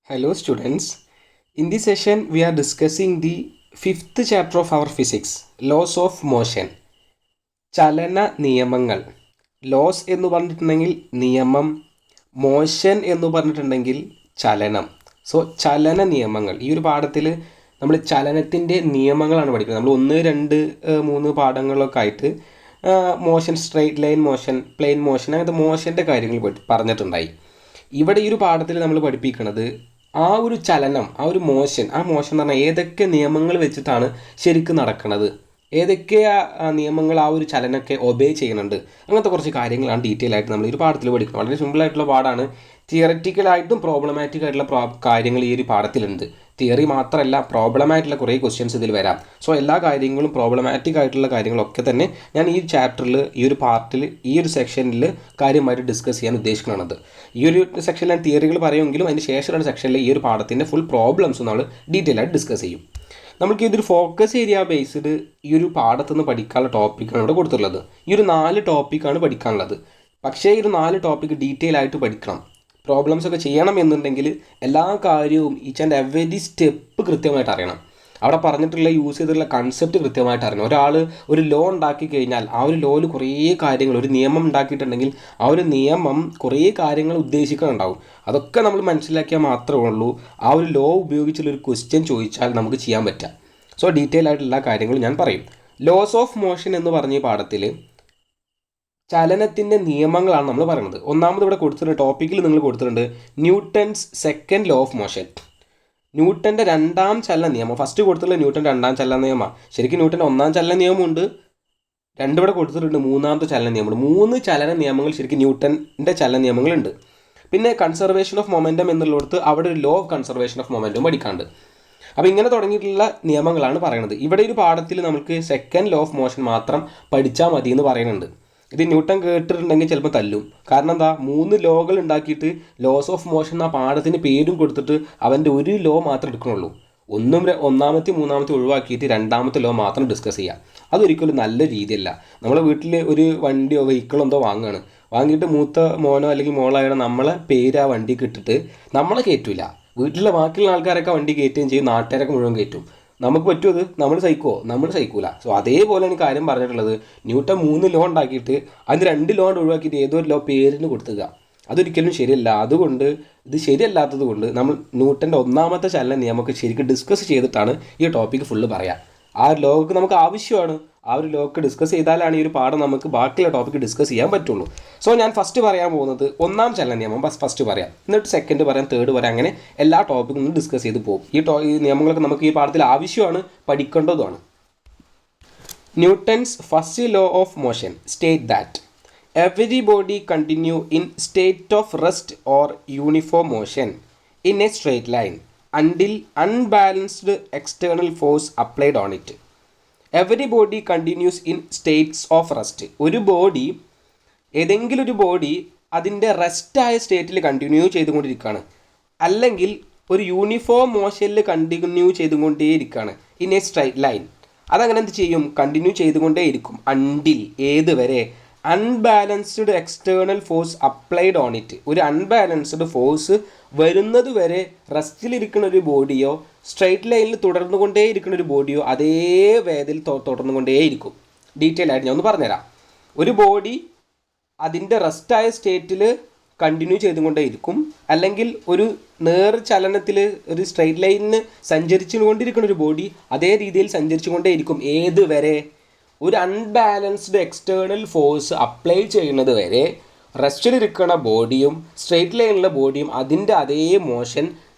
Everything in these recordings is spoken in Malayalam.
Hello students, in this session we are discussing the fifth chapter of our physics, laws of motion. ചലന നിയമങ്ങൾ. ലോസ് എന്ന് പറഞ്ഞിട്ടുണ്ടെങ്കിൽ നിയമം, മോഷൻ എന്ന് പറഞ്ഞിട്ടുണ്ടെങ്കിൽ ചലനം. സോ ചലന നിയമങ്ങൾ, ഈ ഒരു പാഠത്തിൽ നമ്മൾ ചലനത്തിൻ്റെ നിയമങ്ങളാണ് പഠിക്കുന്നത്. നമ്മൾ 1, 2, 3 പാഠങ്ങളൊക്കെ ആയിട്ട് motion, straight line motion, plane motion, അങ്ങനത്തെ മോഷൻ്റെ കാര്യങ്ങൾ പറഞ്ഞിട്ടുണ്ടായി. ഇവിടെ ഈ ഒരു പാഠത്തിൽ നമ്മൾ പഠിപ്പിക്കുന്നത് ആ ഒരു ചലനം, ആ മോഷൻ എന്ന് പറഞ്ഞാൽ ഏതൊക്കെ നിയമങ്ങൾ വെച്ചിട്ടാണ് ശരിക്കും നടക്കുന്നത്, ഏതൊക്കെ നിയമങ്ങൾ ആ ഒരു ചലനമൊക്കെ ഒബേ ചെയ്യുന്നുണ്ട്, അങ്ങനത്തെ കുറച്ച് കാര്യങ്ങളാണ് ഡീറ്റെയിൽ ആയിട്ട് നമ്മൾ ഈ ഒരു പാഠത്തിൽ പഠിക്കുന്നത്. വളരെ സിമ്പിളായിട്ടുള്ള പാഠമാണ്. തിയററ്റിക്കലായിട്ടും പ്രോബ്ലമാറ്റിക് ആയിട്ടുള്ള കാര്യങ്ങൾ ഈ ഒരു പാഠത്തിലുണ്ട്. തിയറി മാത്രമല്ല, പ്രോബ്ലമായിട്ടുള്ള കുറേ ക്വസ്റ്റ്യൻസ് ഇതിൽ വരാം. സോ എല്ലാ കാര്യങ്ങളും, പ്രോബ്ലമാറ്റിക് ആയിട്ടുള്ള കാര്യങ്ങളൊക്കെ തന്നെ ഞാൻ ഈ ചാപ്റ്ററിൽ, ഈ ഒരു പാർട്ടിൽ, ഈ ഒരു സെക്ഷനിൽ കാര്യമായിട്ട് ഡിസ്കസ് ചെയ്യാൻ ഉദ്ദേശിക്കുന്നതാണത്. ഈ ഒരു സെക്ഷനിൽ ഞാൻ തിയറികൾ പറയുമെങ്കിലും അതിന് ശേഷമുള്ള സെക്ഷനിൽ ഈ ഒരു പാഠത്തിൻ്റെ ഫുൾ പ്രോബ്ലംസ് നമ്മൾ ഡീറ്റെയിൽ ആയിട്ട് ഡിസ്കസ് ചെയ്യും. നമുക്ക് ഇതൊരു ഫോക്കസ് ഏരിയ ബേസ്ഡ് ഈ ഒരു പാഠത്തുനിന്ന് പഠിക്കാനുള്ള ടോപ്പിക്കാണ് ഇവിടെ കൊടുത്തിട്ടുള്ളത്. ഈ ഒരു 4 ടോപ്പിക്കാണ് പഠിക്കാനുള്ളത്. പക്ഷേ ഈ ഒരു 4 ടോപ്പിക്ക് ഡീറ്റെയിൽ ആയിട്ട് പഠിക്കണം. പ്രോബ്ലംസ് ഒക്കെ ചെയ്യണം എന്നുണ്ടെങ്കിൽ എല്ലാ കാര്യവും ഈച്ച് ആൻഡ് എവരി സ്റ്റെപ്പ് കൃത്യമായിട്ട് അറിയണം. അവിടെ പറഞ്ഞിട്ടുള്ള യൂസ് ചെയ്തിട്ടുള്ള കൺസെപ്റ്റ് കൃത്യമായിട്ട് അറിയണം. ഒരാൾ ഒരു ലോ ഉണ്ടാക്കി കഴിഞ്ഞാൽ ആ ഒരു ലോയിൽ കുറേ കാര്യങ്ങൾ, ഒരു നിയമം ഉണ്ടാക്കിയിട്ടുണ്ടെങ്കിൽ ആ ഒരു നിയമം കുറേ കാര്യങ്ങൾ ഉദ്ദേശിക്കുന്നുണ്ടാവും. അതൊക്കെ നമ്മൾ മനസ്സിലാക്കിയാൽ മാത്രമേ ഉള്ളൂ ആ ഒരു ലോ ഉപയോഗിച്ചുള്ളൊരു ക്വസ്റ്റ്യൻ ചോദിച്ചാൽ നമുക്ക് ചെയ്യാൻ പറ്റുക. സോ ഡീറ്റെയിൽ ആയിട്ട് എല്ലാ കാര്യങ്ങളും ഞാൻ പറയും. ലോസ് ഓഫ് മോഷൻ എന്ന് പറഞ്ഞ ഈ പാഠത്തിൽ ചലനത്തിൻ്റെ നിയമങ്ങളാണ് നമ്മൾ പറയുന്നത്. ഒന്നാമത് ഇവിടെ കൊടുത്തിട്ടുണ്ട്, ടോപ്പിക്കിൽ നിങ്ങൾ കൊടുത്തിട്ടുണ്ട് Newton's second law of motion. ന്യൂട്ടൻ്റെ 2ാം ചലന നിയമം. ഫസ്റ്റ് കൊടുത്തിട്ടുള്ള ന്യൂട്ടൻ്റെ 2ാം ചലന നിയമമാണ്. ശരിക്കും ന്യൂട്ടൻ്റെ 1ാം ചലന നിയമമുണ്ട്, 2 ഇവിടെ കൊടുത്തിട്ടുണ്ട്, 3ാമത്തെ ചലന നിയമമുണ്ട്. 3 ചലന നിയമങ്ങൾ ശരിക്കും ന്യൂട്ടൻ്റെ ചലന നിയമങ്ങളുണ്ട്. പിന്നെ കൺസർവേഷൻ ഓഫ് മൊമെൻറ്റം എന്നുള്ളിടത്ത് അവിടെ ഒരു law of conservation of momentum പഠിക്കാണ്ട്. അപ്പോൾ ഇങ്ങനെ തുടങ്ങിയിട്ടുള്ള നിയമങ്ങളാണ് പറയുന്നത്. ഇവിടെ ഒരു പാഠത്തിൽ നമുക്ക് സെക്കൻഡ് ലോ ഓഫ് മോഷൻ മാത്രം പഠിച്ചാൽ മതി എന്ന് പറയുന്നുണ്ട്. ഇത് ന്യൂട്ടൺ കേട്ടിട്ടുണ്ടെങ്കിൽ ചിലപ്പോൾ തല്ലും. കാരണം എന്താ, 3 ലോകൾ ഉണ്ടാക്കിയിട്ട് ലോസ് ഓഫ് മോഷൻ ആ പാഠത്തിന് പേരും കൊടുത്തിട്ട് അവൻ്റെ ഒരു ലോ മാത്രം എടുക്കണുള്ളൂ. 1ാമത്തെ 3ാമത്തെ ഒഴിവാക്കിയിട്ട് 2ാമത്തെ ലോ മാത്രം ഡിസ്കസ് ചെയ്യുക. അതൊരിക്കലും നല്ല രീതിയല്ല. നമ്മളെ വീട്ടിൽ ഒരു വണ്ടിയോ വെഹിക്കിളോ എന്തോ വാങ്ങിയിട്ട് മൂത്ത മോനോ അല്ലെങ്കിൽ മോളായോ നമ്മളെ പേര് ആ വണ്ടിക്ക് ഇട്ടിട്ട് നമ്മളെ കയറ്റില്ല. വീട്ടിലെ ബാക്കിയുള്ള ആൾക്കാരൊക്കെ വണ്ടി കയറ്റുകയും ചെയ്യും, നാട്ടുകാരൊക്കെ മുഴുവൻ കയറ്റും. നമുക്ക് പറ്റുമത്? നമ്മൾ സഹിക്കൂല. സോ അതേപോലെയാണ് കാര്യം പറഞ്ഞിട്ടുള്ളത്. ന്യൂട്ടൺ 3 ലോ ഉണ്ടാക്കിയിട്ട് അതിന് 2 ലോ ഒഴിവാക്കിയിട്ട് ഏതോ ഒരു ലോ പേരിന് കൊടുത്തുക. അതൊരിക്കലും ശരിയല്ല. അതുകൊണ്ട് ഇത് ശരിയല്ലാത്തത് കൊണ്ട് നമ്മൾ ന്യൂട്ടൻ്റെ 1ാമത്തെ ചലന നിയമമൊക്കെ ശരിക്കും ഡിസ്കസ് ചെയ്തിട്ടാണ് ഈ ടോപ്പിക്ക് ഫുള്ള് പറയാം. ആ ലോക്ക് നമുക്ക് ആവശ്യമാണ്. ആ ഒരു ലോക്ക് ഡിസ്കസ് ചെയ്താലാണ് ഈ ഒരു പാഠം നമുക്ക് ബാക്കിയുള്ള ടോപ്പിക്ക് ഡിസ്കസ് ചെയ്യാൻ പറ്റുള്ളൂ. സോ ഞാൻ ഫസ്റ്റ് പറയാൻ പോകുന്നത് 1ാം ചലന നിയമം ഫസ്റ്റ് പറയാം, എന്നിട്ട് സെക്കൻഡ് പറയാം, തേർഡ് പറയാം. അങ്ങനെ എല്ലാ ടോപ്പിക്കും ഡിസ്കസ് ചെയ്ത് പോകും. ഈ നിയമങ്ങളൊക്കെ നമുക്ക് ഈ പാഠത്തിൽ ആവശ്യമാണ്, പഠിക്കേണ്ടതുമാണ്. Newton's first law of motion state that every body continue in state of rest or uniform motion in a straight line until unbalanced external force applied on it. Every body continues in states of rest. ഏതെങ്കിലും ഒരു ബോഡി അതിൻ്റെ റെസ്റ്റായ സ്റ്റേറ്റിൽ കണ്ടിന്യൂ ചെയ്തുകൊണ്ടിരിക്കുകയാണ്, അല്ലെങ്കിൽ ഒരു യൂണിഫോം മോഷനിൽ കണ്ടിന്യൂ ചെയ്തുകൊണ്ടേയിരിക്കുകയാണ് ഇൻ എ സ്ട്രൈറ്റ് ലൈൻ. അതങ്ങനെ എന്ത് ചെയ്യും? കണ്ടിന്യൂ ചെയ്തുകൊണ്ടേയിരിക്കും. അണ്ടിൽ ഏതുവരെ? Unbalanced external force applied on it. ഒരു അൺബാലൻസ്ഡ് ഫോഴ്സ് വരുന്നത് വരെ റെസ്റ്റിലിരിക്കുന്ന ഒരു ബോഡിയോ സ്ട്രൈറ്റ് ലൈനിൽ തുടർന്നുകൊണ്ടേയിരിക്കുന്ന ഒരു ബോഡിയോ അതേ വേദത്തിൽ തുടർന്നുകൊണ്ടേയിരിക്കും. ഡീറ്റെയിൽ ആയിട്ട് ഞാൻ ഒന്ന് പറഞ്ഞുതരാം. ഒരു ബോഡി അതിൻ്റെ റെസ്റ്റായ സ്റ്റേറ്റിൽ കണ്ടിന്യൂ ചെയ്തുകൊണ്ടേയിരിക്കും, അല്ലെങ്കിൽ ഒരു ചലനത്തിൽ ഒരു സ്ട്രൈറ്റ് ലൈനിന് സഞ്ചരിച്ചുകൊണ്ടിരിക്കുന്ന ഒരു ബോഡി അതേ രീതിയിൽ സഞ്ചരിച്ചുകൊണ്ടേയിരിക്കും. ഏതുവരെ? ഒരു അൺബാലൻസ്ഡ് എക്സ്റ്റേണൽ ഫോഴ്സ് അപ്ലൈ ചെയ്യുന്നത് വരെ റെസ്റ്റിലിരിക്കുന്ന ബോഡിയും സ്ട്രെയിറ്റ് ലൈനിലുള്ള ബോഡിയും അതിൻ്റെ അതേ മോഷൻ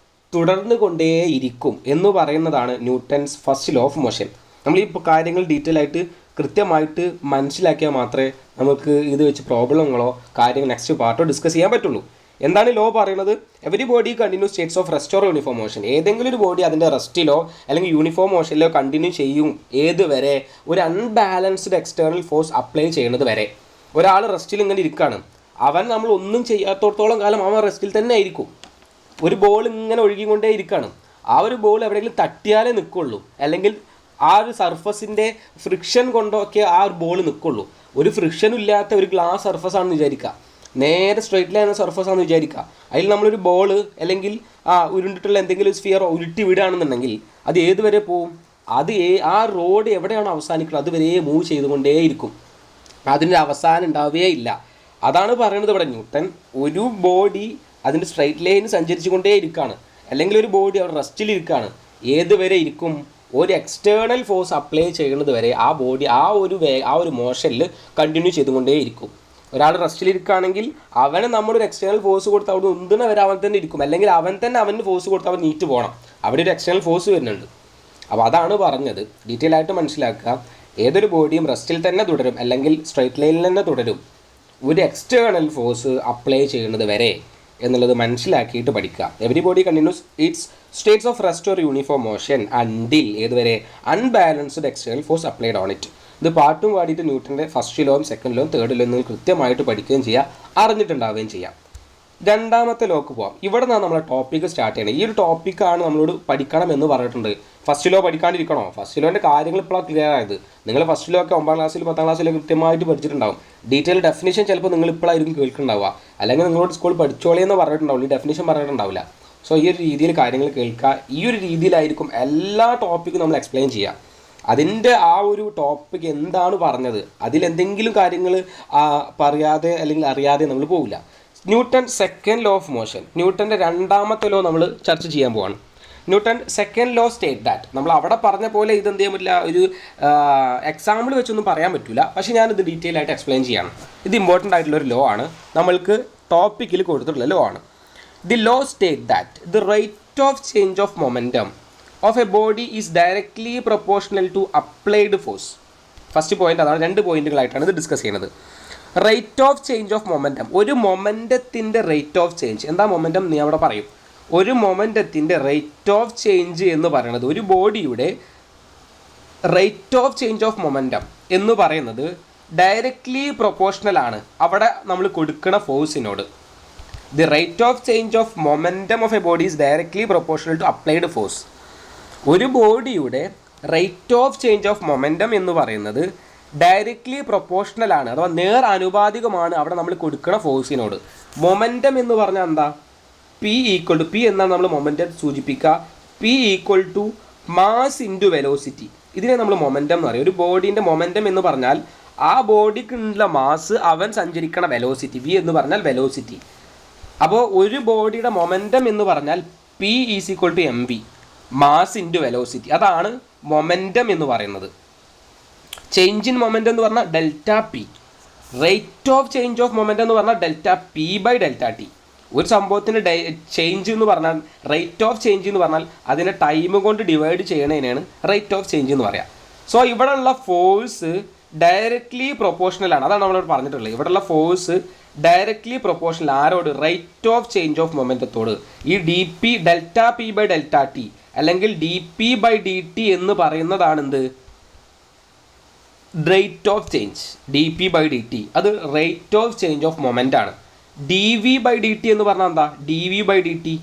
തുടർന്നു കൊണ്ടേയിരിക്കും എന്ന് പറയുന്നതാണ് Newton's first law of motion. നമ്മൾ ഈ കാര്യങ്ങൾ ഡീറ്റെയിൽ ആയിട്ട് കൃത്യമായിട്ട് മനസ്സിലാക്കിയാൽ മാത്രമേ നമുക്ക് ഇത് വെച്ച് പ്രോബ്ലങ്ങളോ കാര്യങ്ങൾ നെക്സ്റ്റ് പാർട്ടോ ഡിസ്കസ് ചെയ്യാൻ പറ്റുള്ളൂ. എന്താണ് ലോ പറയുന്നത്? Every body continue States of rest or uniform motion. ഏതെങ്കിലും ഒരു ബോഡി അതിൻ്റെ റെസ്റ്റിലോ അല്ലെങ്കിൽ യൂണിഫോം മോഷനിലോ കണ്ടിന്യൂ ചെയ്യും. ഏതുവരെ? ഒരു അൺബാലൻസ്ഡ് എക്സ്റ്റേണൽ ഫോഴ്സ് അപ്ലൈ ചെയ്യുന്നത് വരെ. ഒരാൾ റെസ്റ്റിൽ ഇങ്ങനെ ഇരിക്കുകയാണ്, അവൻ നമ്മൾ ഒന്നും ചെയ്യാത്തോടത്തോളം കാലം അവൻ റെസ്റ്റിൽ തന്നെ ആയിരിക്കും. ഒരു ബോൾ ഇങ്ങനെ ഒഴുകിക്കൊണ്ടേ ഇരിക്കുകയാണ്. ആ ഒരു ബോൾ എവിടെയെങ്കിലും തട്ടിയാലേ നിൽക്കുള്ളൂ, അല്ലെങ്കിൽ ആ ഒരു സർഫസിൻ്റെ ഫ്രിക്ഷൻ കൊണ്ടൊക്കെ ആ ഒരു ബോൾ നിൽക്കുള്ളൂ. ഒരു ഫ്രിക്ഷനും ഇല്ലാത്ത ഒരു ഗ്ലാസ് സർഫസ് ആണെന്ന് വിചാരിക്കുക, നേരെ സ്ട്രെയിറ്റ് ലൈൻ സർഫസ് ആണെന്ന് വിചാരിക്കുക. അതിൽ നമ്മളൊരു ബോൾ അല്ലെങ്കിൽ ഉരുണ്ടിട്ടുള്ള എന്തെങ്കിലും സ്ഫിയർ ഉരുട്ടി വിടുകയാണെന്നുണ്ടെങ്കിൽ അത് ഏതുവരെ പോവും? അത് ആ റോഡ് എവിടെയാണ് അവസാനിക്കുന്നത് അതുവരെ മൂവ് ചെയ്തുകൊണ്ടേയിരിക്കും. അതിൻ്റെ അവസാനം ഉണ്ടാവുകയേ ഇല്ല. അതാണ് പറയുന്നത് ഇവിടെ ന്യൂട്ടൻ. ഒരു ബോഡി അതിൻ്റെ സ്ട്രൈറ്റ് ലൈനിൽ സഞ്ചരിച്ചു കൊണ്ടേ ഇരിക്കുകയാണ്, അല്ലെങ്കിൽ ഒരു ബോഡി അവിടെ റെസ്റ്റിലിരിക്കുകയാണ്. ഏതുവരെ ഇരിക്കും? ഒരു എക്സ്റ്റേണൽ ഫോഴ്സ് അപ്ലൈ ചെയ്യുന്നത് വരെ ആ ബോഡി ആ ഒരു മോഷനിൽ കണ്ടിന്യൂ ചെയ്തുകൊണ്ടേയിരിക്കും. ഒരാൾ റെസ്റ്റിലിരിക്കുകയാണെങ്കിൽ അവന് നമ്മളൊരു എക്സ്റ്റേണൽ ഫോഴ്സ് കൊടുത്ത് അവിടെ ഉന്തുന്ന വരെ അവൻ തന്നെ ഇരിക്കും, അല്ലെങ്കിൽ അവന് ഫോഴ്സ് കൊടുത്ത് അവൻ നീറ്റ് പോകണം. അവിടെ ഒരു എക്സ്റ്റേണൽ ഫോഴ്സ് വരുന്നുണ്ട്. അപ്പോൾ അതാണ് പറഞ്ഞത്. ഡീറ്റെയിൽ ആയിട്ട് മനസ്സിലാക്കുക. ഏതൊരു ബോഡിയും റെസ്റ്റിൽ തന്നെ തുടരും, അല്ലെങ്കിൽ സ്ട്രൈറ്റ് ലൈനിൽ തന്നെ തുടരും, ഒരു എക്സ്റ്റേണൽ ഫോഴ്സ് അപ്ലൈ ചെയ്യുന്നത് വരെ എന്നുള്ളത് മനസ്സിലാക്കിയിട്ട് പഠിക്കുക. Every body continues its states of rest or uniform motion until ഏതുവരെ unbalanced external force applied on it. ഇത് പാട്ടും പാടിയിട്ട് ന്യൂട്ടൻ്റെ ഫസ്റ്റ് ലോയും സെക്കൻഡ് ലോയും തേർഡ് ലോയും കൃത്യമായിട്ട് പഠിക്കുകയും ചെയ്യുക, അറിഞ്ഞിട്ടുണ്ടാവുകയും ചെയ്യാം. രണ്ടാമത്തെ ലോക്ക് പോകാം. ഇവിടെ നിന്നാണ് നമ്മളെ ടോപ്പിക്ക് സ്റ്റാർട്ട് ചെയ്യണം. ഈ ഒരു ടോപ്പിക്കാണ് നമ്മളോട് പഠിക്കണം എന്ന് പറഞ്ഞിട്ടുണ്ട്. ഫസ്റ്റ് ലോ പഠിക്കാണ്ടിരിക്കണോ? ഫസ്റ്റ് ലോൻ്റെ കാര്യങ്ങൾ ഇപ്പോഴാണ് ക്ലിയർ ആയത്. നിങ്ങൾ ഫസ്റ്റ് ലോ ഒക്കെ 9ാം ക്ലാസ്സിൽ 10ാം ക്ലാസ്സിൽ കൃത്യമായിട്ട് പഠിച്ചിട്ടുണ്ടാവും. ഡീറ്റെയിൽ ഡെഫിനേഷൻ ചിലപ്പോൾ നിങ്ങൾ ഇപ്പോഴായിരിക്കും കേൾക്കുന്നുണ്ടാവുക, അല്ലെങ്കിൽ നിങ്ങളോട് സ്കൂളിൽ പഠിച്ചോളിയെന്ന് പറഞ്ഞിട്ടുണ്ടാവില്ല, ഈ ഡെഫിനേഷൻ പറഞ്ഞിട്ടുണ്ടാവില്ല. സോ ഈ ഒരു രീതിയിൽ കാര്യങ്ങൾ കേൾക്കുക. ഈ ഒരു രീതിയിലായിരിക്കും എല്ലാ ടോപ്പിക്കും നമ്മൾ എക്സ്പ്ലെയിൻ ചെയ്യുക. അതിൻ്റെ ആ ഒരു ടോപ്പിക് എന്താണ് പറഞ്ഞത്, അതിലെന്തെങ്കിലും കാര്യങ്ങൾ പറയാതെ അല്ലെങ്കിൽ അറിയാതെ നമ്മൾ പോവില്ല. Newton second law of motion, ന്യൂട്ടൻ്റെ രണ്ടാമത്തെ ലോ നമ്മൾ ചർച്ച ചെയ്യാൻ പോവാണ്. Newton second law state that, നമ്മൾ അവിടെ പറഞ്ഞ പോലെ ഇതെന്ത് ചെയ്യാൻ പറ്റില്ല, ഒരു എക്സാമ്പിൾ വെച്ചൊന്നും പറയാൻ പറ്റില്ല. പക്ഷേ ഞാനിത് ഡീറ്റെയിൽ ആയിട്ട് എക്സ്പ്ലെയിൻ ചെയ്യാണ്. ഇത് ഇമ്പോർട്ടൻ്റ് ആയിട്ടുള്ളൊരു ലോ ആണ്, നമ്മൾക്ക് ടോപ്പിക്കിൽ കൊടുത്തിട്ടുള്ള ലോ ആണ്. The law state that the rate of change of momentum of a body is directly proportional to applied force. First point അതാണ്. 2 പോയിന്റുകളായിട്ടാണ് ഇത് ഡിസ്കസ് ചെയ്യുന്നത്. Rate of change of momentum, ഒരു മൊമെൻറ്റത്തിൻ്റെ റേറ്റ് ഓഫ് ചേഞ്ച്. എന്താ മൊമെൻറ്റം നീ അവിടെ പറയും? ഒരു മൊമെൻറ്റത്തിൻ്റെ റേറ്റ് ഓഫ് ചേഞ്ച് എന്ന് പറയുന്നത്, ഒരു ബോഡിയുടെ rate of change of momentum എന്ന് പറയുന്നത് ഡയറക്ട്ലി പ്രൊപ്പോർഷണൽ ആണ് അവിടെ നമ്മൾ കൊടുക്കുന്ന ഫോഴ്സിനോട്. The rate of change of momentum of a body is directly proportional to applied force. ഒരു ബോഡിയുടെ rate of change of momentum എന്ന് പറയുന്നത് ഡയറക്ട്ലി പ്രൊപ്പോർഷണൽ ആണ്, അഥവാ നേർ ആനുപാതികമാണ് അവിടെ നമ്മൾ കൊടുക്കുന്ന ഫോഴ്സിനോട്. മൊമെൻറ്റം എന്ന് പറഞ്ഞാൽ എന്താ? പി ഈക്വൽ ടു, പി എന്നാണ് നമ്മൾ മൊമെൻറ്റം സൂചിപ്പിക്കുക. P equal to mass into velocity. ഇതിനെ നമ്മൾ മൊമെൻറ്റം എന്ന് പറയും. ഒരു ബോഡീൻ്റെ മൊമെൻറ്റം എന്ന് പറഞ്ഞാൽ ആ ബോഡിക്കുള്ള മാസ് അവൻ സഞ്ചരിക്കണ വെലോസിറ്റി, വി എന്ന് പറഞ്ഞാൽ വെലോസിറ്റി. അപ്പോൾ ഒരു ബോഡിയുടെ മൊമെൻറ്റം എന്ന് പറഞ്ഞാൽ P is equal to M V, mass into velocity. അതാണ് മൊമെൻറ്റം എന്ന് പറയുന്നത്. ചേഞ്ച് ഇൻ മൊമെൻറ്റം എന്ന് പറഞ്ഞാൽ delta P. Rate of change of momentum എന്ന് പറഞ്ഞാൽ delta P by delta T. ഒരു സംഭവത്തിൻ്റെ ചേഞ്ച് എന്ന് പറഞ്ഞാൽ, റേറ്റ് ഓഫ് ചേഞ്ച് എന്ന് പറഞ്ഞാൽ അതിനെ ടൈം കൊണ്ട് ഡിവൈഡ് ചെയ്യണതിനാണ് റേറ്റ് ഓഫ് ചേഞ്ച് എന്ന് പറയാം. സോ ഇവിടെയുള്ള ഫോഴ്സ് ഡയറക്ട്ലി പ്രൊപ്പോർഷണൽ ആണ്. അതാണ് നമ്മളോട് പറഞ്ഞിട്ടുള്ളത്. ഇവിടെയുള്ള ഫോഴ്സ് ഡയറക്ട്ലി പ്രൊപ്പോർഷണൽ ആരോട്? റേറ്റ് ഓഫ് ചേഞ്ച് ഓഫ് മൊമെൻറ്റത്തോട്. ഈ D P, delta P by delta T അല്ലെങ്കിൽ D P by D T എന്ന് പറയുന്നതാണ് എന്ത്? Rate of change. D P by D T അത് rate of change of moment ആണ്. D V by D T എന്ന് പറഞ്ഞാൽ എന്താ? D V by D T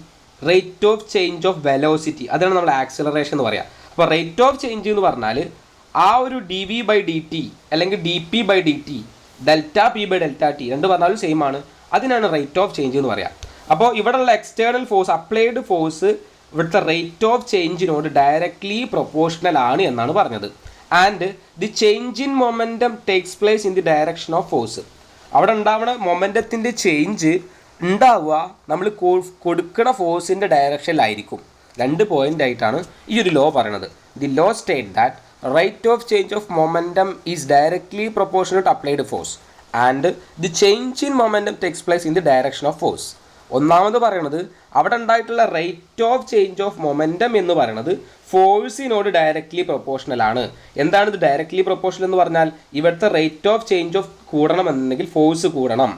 rate of change of velocity, അതാണ് നമ്മുടെ ആക്സിലറേഷൻ എന്ന് പറയാം. അപ്പോൾ റേറ്റ് ഓഫ് ചേഞ്ച് എന്ന് പറഞ്ഞാൽ ആ ഒരു D V by D T അല്ലെങ്കിൽ D P by D T, delta P by delta T രണ്ട് പറഞ്ഞാലും സെയിം ആണ്. അതിനാണ് റേറ്റ് ഓഫ് ചേഞ്ച് എന്ന് പറയാം. അപ്പോൾ ഇവിടെയുള്ള എക്സ്റ്റേണൽ ഫോഴ്സ്, അപ്ലൈഡ് ഫോഴ്സ് ഇവിടുത്തെ റേറ്റ് ഓഫ് ചേഞ്ചിനോട് ഡയറക്ട്ലി പ്രൊപ്പോർഷണൽ ആണ് എന്നാണ് പറഞ്ഞത്. And the change in momentum takes place in the direction of force. അവിടെ ഉണ്ടാവുന്ന മൊമെൻറ്റത്തിൻ്റെ ചേഞ്ച് ഉണ്ടാവുക നമ്മൾ കൊടുക്കുന്ന ഫോഴ്സിൻ്റെ ഡയറക്ഷനിലായിരിക്കും. 2 പോയിൻ്റ് ആയിട്ടാണ് ഈ ഒരു ലോ പറയുന്നത്. The law state that rate of change of momentum is directly proportional to applied force and the change in momentum takes place in the direction of force. ഒന്നാമത് പറയുന്നത് അവിടെ ഉണ്ടായിട്ടുള്ള rate of change of momentum എന്ന് പറയുന്നത് ഫോഴ്സിനോട് ഡയറക്ട്ലി പ്രൊപ്പോർഷണൽ ആണ്. എന്താണ് ഇത് ഡയറക്ട്ലി പ്രൊപ്പോർഷണൽ എന്ന് പറഞ്ഞാൽ? ഇവിടുത്തെ റേറ്റ് ഓഫ് ചേഞ്ച് ഓഫ് കൂടണം എന്നുണ്ടെങ്കിൽ ഫോഴ്സ് കൂടണം.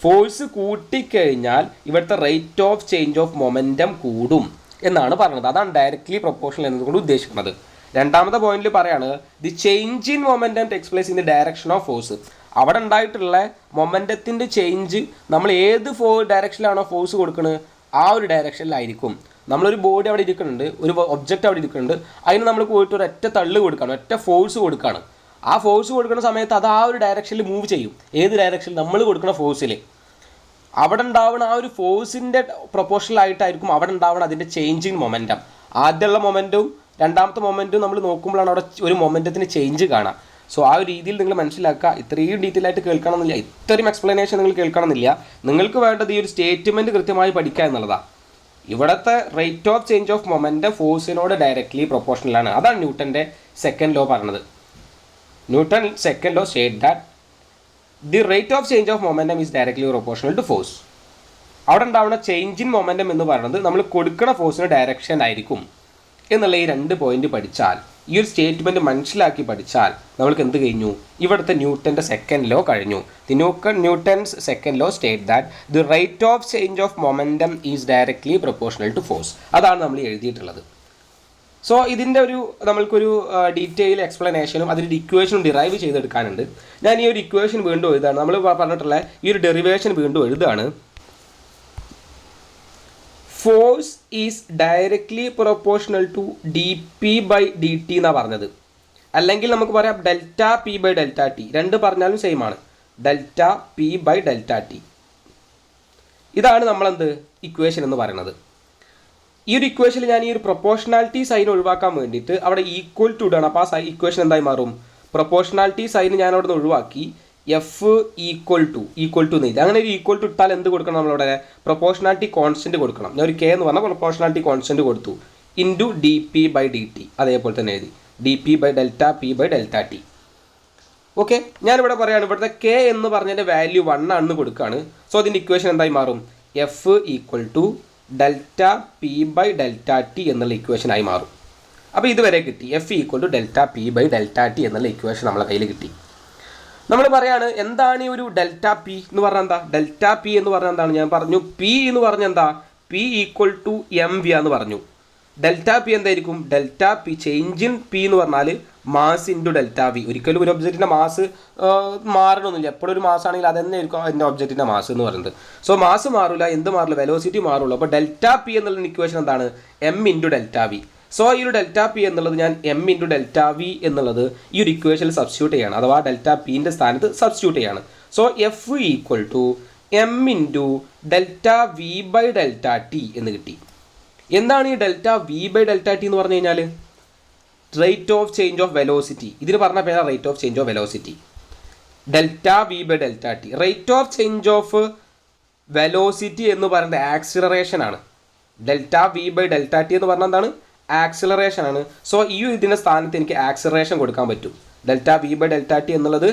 ഫോഴ്സ് കൂട്ടിക്കഴിഞ്ഞാൽ ഇവിടുത്തെ rate of change of momentum കൂടും എന്നാണ് പറയുന്നത്. അതാണ് ഡയറക്ട്ലി പ്രൊപ്പോർഷണൽ എന്നതുകൊണ്ട് ഉദ്ദേശിക്കുന്നത്. രണ്ടാമത്തെ പോയിന്റിൽ പറയാണ് the change in momentum takes place in the direction of force. അവിടെ ഉണ്ടായിട്ടുള്ള മൊമെൻറ്റത്തിൻ്റെ ചേഞ്ച് നമ്മൾ ഏത് ഡയറക്ഷനിലാണോ ഫോഴ്സ് കൊടുക്കുന്നത് ആ ഒരു ഡയറക്ഷനിലായിരിക്കും. നമ്മളൊരു ബോഡി അവിടെ ഇരിക്കുന്നുണ്ട്, ഒരു ഒബ്ജക്റ്റ് അവിടെ ഇരിക്കുന്നുണ്ട്, അതിന് നമ്മൾ പോയിട്ട് ഒരു ഒറ്റ തള്ളു കൊടുക്കുകയാണ്, ഒറ്റ ഫോഴ്സ് കൊടുക്കുകയാണ്. ആ ഫോഴ്സ് കൊടുക്കുന്ന സമയത്ത് അത് ആ ഒരു ഡയറക്ഷനിൽ മൂവ് ചെയ്യും. ഏത് ഡയറക്ഷനിൽ? നമ്മൾ കൊടുക്കുന്ന ഫോഴ്സിൽ. അവിടെ ഉണ്ടാവുന്ന ആ ഒരു ഫോഴ്സിൻ്റെ പ്രൊപ്പോർഷണൽ ആയിട്ടായിരിക്കും അവിടെ ഉണ്ടാവുന്ന അതിൻ്റെ ചേഞ്ചിങ് മൊമെൻറ്റം. ആദ്യമുള്ള മൊമെൻറ്റും രണ്ടാമത്തെ മൊമെൻറ്റും നമ്മൾ നോക്കുമ്പോഴാണ് അവിടെ ഒരു മൊമെൻറ്റത്തിന് ചേഞ്ച് കാണാം. സോ ആ ഒരു രീതിയിൽ നിങ്ങൾ മനസ്സിലാക്കുക. ഇത്രയും ഡീറ്റെയിൽ ആയിട്ട് കേൾക്കണമെന്നില്ല, ഇത്രയും എക്സ്പ്ലനേഷൻ നിങ്ങൾ കേൾക്കണമെന്നില്ല. നിങ്ങൾക്ക് വേണ്ടത് ഈ ഒരു സ്റ്റേറ്റ്മെൻറ്റ് കൃത്യമായി പഠിക്കുക എന്നുള്ളതാണ്. ഇവിടുത്തെ rate of change of momentum ഫോഴ്സിനോട് ഡയറക്റ്റ്ലി പ്രൊപ്പോർഷണലാണ്. അതാണ് ന്യൂട്ടൻ്റെ സെക്കൻഡ് ലോ പറഞ്ഞത്. Newton second law state that the rate of change of momentum is directly proportional to force. അവിടെ ഉണ്ടാവുന്ന ചേഞ്ച് ഇൻ മൊമെൻറ്റം എന്ന് പറയുന്നത് നമ്മൾ കൊടുക്കുന്ന ഫോഴ്സിന് ഡയറക്ഷൻ ആയിരിക്കും എന്നുള്ള ഈ 2 പോയിന്റ് പഠിച്ചാൽ, ഈ ഒരു സ്റ്റേറ്റ്മെൻറ്റ് മനസ്സിലാക്കി പഠിച്ചാൽ നമ്മൾക്ക് എന്ത് കഴിഞ്ഞു? ഇവിടുത്തെ ന്യൂട്ടൻ്റെ സെക്കൻഡ് ലോ കഴിഞ്ഞു. The Newton's second law state that the rate of change of momentum is directly proportional to force. അതാണ് നമ്മൾ എഴുതിയിട്ടുള്ളത്. സോ ഇതിൻ്റെ നമ്മൾക്കൊരു ഡീറ്റെയിൽ എക്സ്പ്ലനേഷനും അതിൻ്റെ ഇക്വേഷനും ഡിറൈവ് ചെയ്തെടുക്കാനുണ്ട്. ഞാൻ ഈ ഒരു ഇക്വേഷൻ വീണ്ടും എഴുതാണ്. നമ്മൾ പറഞ്ഞിട്ടുള്ള ഈ ഒരു ഡെറിവേഷൻ വീണ്ടും എഴുതാണ്. Force is directly proportional to D P by D T എന്നാണ് പറഞ്ഞത്. അല്ലെങ്കിൽ നമുക്ക് പറയാം delta P by delta T. രണ്ട് പറഞ്ഞാലും സെയിം ആണ്. Delta P by delta T. ഇതാണ് നമ്മളെന്ത് ഇക്വേഷൻ എന്ന് പറയുന്നത്. ഈ ഒരു ഇക്വേഷനിൽ ഞാൻ ഈ ഒരു പ്രൊപ്പോർഷണാലിറ്റി സൈൻ ഒഴിവാക്കാൻ വേണ്ടിയിട്ട് അവിടെ ഈക്വൽ ടു ഇടാണ്. അപ്പോൾ ആ ഇക്വേഷൻ എന്തായി മാറും? പ്രൊപ്പോർഷണാലിറ്റി സൈൻ ഞാൻ അവിടെ നിന്ന് ഒഴിവാക്കി എഫ് ഈക്വൽ ടു എഴുതി. അങ്ങനെ ഒരു ഈക്വൽ ടു ഇട്ടാൽ എന്ത് കൊടുക്കണം? നമ്മളവിടെ പ്രൊപ്പോർഷണാലിറ്റി കോൺസ്റ്റൻറ്റ് കൊടുക്കണം. ഞാൻ ഒരു കെ എന്ന് പറഞ്ഞാൽ പ്രൊപ്പോർഷണാലിറ്റി കോൺസ്റ്റൻറ്റ് കൊടുത്തു. Into D P by D T. അതേപോലെ തന്നെ എഴുതി D P by delta P by delta T. Okay, ഞാനിവിടെ പറയുകയാണ് ഇവിടുത്തെ കെ എന്ന് പറഞ്ഞതിൻ്റെ വാല്യൂ 1 ആണെന്ന് കൊടുക്കുകയാണ്. സോ അതിൻ്റെ ഇക്വേഷൻ എന്തായി മാറും? F equal to delta P by delta T എന്നുള്ള ഇക്വേഷനായി മാറും. അപ്പോൾ ഇതുവരെ കിട്ടി. F equal to delta P by delta T എന്നുള്ള ഇക്വേഷൻ നമ്മളെ കയ്യിൽ കിട്ടി. നമ്മൾ പറയാണ് എന്താണ് ഈ ഒരു ഡെൽറ്റ പി എന്ന് പറഞ്ഞാൽ എന്താ? ഡെൽറ്റ പി എന്ന് പറഞ്ഞാൽ എന്താണ്? ഞാൻ പറഞ്ഞു പി എന്ന് പറഞ്ഞാൽ എന്താ? P equal to M V എന്ന് പറഞ്ഞു. ഡെൽറ്റ പി എന്തായിരിക്കും? Delta P change in P എന്ന് പറഞ്ഞാൽ മാസ് ഇൻറ്റു ഡെൽറ്റ വി. ഒരിക്കലും ഒരു ഒബ്ജക്റ്റിൻ്റെ മാസ് മാറണമെന്നില്ല. എപ്പോഴും ഒരു മാസ് ആണെങ്കിൽ അത് തന്നെ ആയിരിക്കും അതിൻ്റെ ഒബ്ജക്റ്റിൻ്റെ മാസ് എന്ന് പറയുന്നത്. സോ മാസ് മാറില്ല, എന്ത് മാറില്ല? വെലോസിറ്റി മാറുള്ളൂ. അപ്പോൾ ഡെൽറ്റ പി എന്നുള്ള ഇക്വേഷൻ എന്താണ്? M into delta V. So ഈ ഒരു ഡെൽറ്റ പി എന്നുള്ളത് ഞാൻ എം ഇൻറ്റു ഡെൽറ്റ വി എന്നുള്ളത് ഈ ഒരു ഇക്വേഷനിൽ സബ്സ്റ്റിറ്റ്യൂട്ട് ചെയ്യാണ്, അഥവാ ഡെൽറ്റ പിൻ്റെ സ്ഥാനത്ത് സബ്സ്റ്റിറ്റ്യൂട്ട് ചെയ്യാണ്. So F equal to M into delta V by delta T എന്ന് കിട്ടി. എന്താണ് ഈ delta V by delta T എന്ന് പറഞ്ഞു കഴിഞ്ഞാൽ? Rate of change of velocity. ഇതിന് പറഞ്ഞ പേരാ rate of change of velocity. Delta V by delta T. Rate of change of velocity എന്ന് പറയുന്നത് ആക്സിലറേഷൻ ആണ്. Delta V by delta T എന്ന് പറഞ്ഞാൽ എന്താണ്? ആക്സിലറേഷൻ ആണ്. സോ ഈ ഇതിൻ്റെ സ്ഥാനത്ത് എനിക്ക് ആക്സിലറേഷൻ കൊടുക്കാൻ പറ്റും. Delta V by delta T എന്നുള്ളത്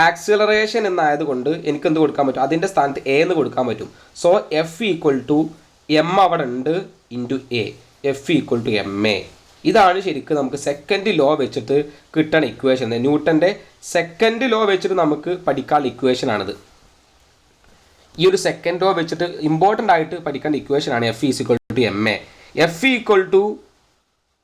ആക്സിലറേഷൻ എന്നായതുകൊണ്ട് എനിക്ക് എന്ത് കൊടുക്കാൻ പറ്റും? അതിൻ്റെ സ്ഥാനത്ത് എ എന്ന് കൊടുക്കാൻ പറ്റും. So F equal to M അവിടെ ഉണ്ട് into A. F equal to M A. ഇതാണ് ശരിക്കും നമുക്ക് സെക്കൻഡ് ലോ വെച്ചിട്ട് കിട്ടണ ഇക്വേഷൻ. ന്യൂട്ടൻ്റെ സെക്കൻഡ് ലോ വെച്ചിട്ട് നമുക്ക് പഠിക്കാനുള്ള ഇക്വേഷനാണിത്. ഈ ഒരു സെക്കൻഡ് ലോ വെച്ചിട്ട് ഇമ്പോർട്ടൻ്റ് ആയിട്ട് പഠിക്കേണ്ട ഇക്വേഷനാണ് F equal to M A. F equal to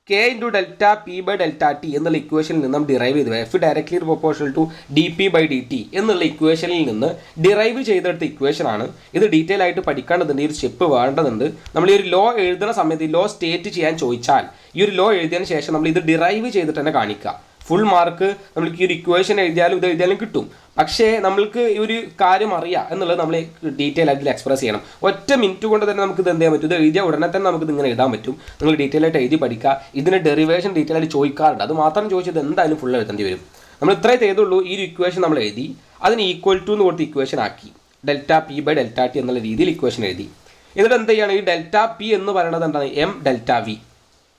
K into delta P by delta T എന്നുള്ള ഇക്വേഷനിൽ നിന്ന് ഡിറൈവ് ചെയ്ത് F directly proportional to D P by D T എന്നുള്ള ഇക്വേഷനിൽ നിന്ന് ഡിറൈവ് ചെയ്തെടുത്ത ഇക്വേഷനാണ്. ഇത് ഡീറ്റെയിൽ ആയിട്ട് പഠിക്കേണ്ടതുണ്ട്. ഈ ഒരു സ്റ്റെപ്പ് വേണ്ടതുണ്ട്. നമ്മൾ ഈ ഒരു ലോ എഴുതുന്ന സമയത്ത് ഈ ലോ സ്റ്റേറ്റ് ചെയ്യാൻ ചോദിച്ചാൽ ഈ ഒരു ലോ എഴുതിയതിന് ശേഷം നമ്മൾ ഇത് ഡിറൈവ് ചെയ്തിട്ട് തന്നെ കാണിക്കുക. ഫുൾ മാർക്ക് നമ്മൾക്ക് ഈ ഒരു ഇക്വേഷൻ എഴുതിയാലും ഇത് എഴുതിയാലും കിട്ടും. പക്ഷേ നമ്മൾക്ക് ഈ ഒരു കാര്യം അറിയാം എന്നുള്ളത് നമ്മൾ ഡീറ്റെയിൽ ആയിട്ട് എക്സ്പ്രസ് ചെയ്യണം. ഒറ്റ മിനിറ്റ് കൊണ്ട് തന്നെ നമുക്ക് ഇത് എന്ത് ചെയ്യാൻ പറ്റും? ഇത് എഴുതിയ ഉടനെ തന്നെ നമുക്ക് ഇങ്ങനെ എഴുതാൻ പറ്റും. നിങ്ങൾ ഡീറ്റെയിൽ ആയിട്ട് എഴുതി പഠിക്കുക. ഇതിന് ഡെറിവേഷൻ ഡീറ്റെയിൽ ആയിട്ട് ചോദിക്കാറുണ്ട്. അത് മാത്രം ചോദിച്ചത് എന്തായാലും ഫുൾ എഴുതേണ്ടി വരും. നമ്മൾ ഇത്രേ ചെയ്തുള്ളൂ. ഈ ഒരു ഇക്വേഷൻ നമ്മൾ എഴുതി, അതിന് ഈക്വൽ ടു എന്ന് കൊടുത്ത് ഇക്വേഷൻ ആക്കി. Delta P by delta T എന്നുള്ള രീതിയിൽ ഇക്വേഷൻ എഴുതി. എന്നിട്ട് എന്ത് ചെയ്യുകയാണ്? ഈ ഡെൽറ്റ പി എന്ന് പറയുന്നത് എന്താണ്? M delta V.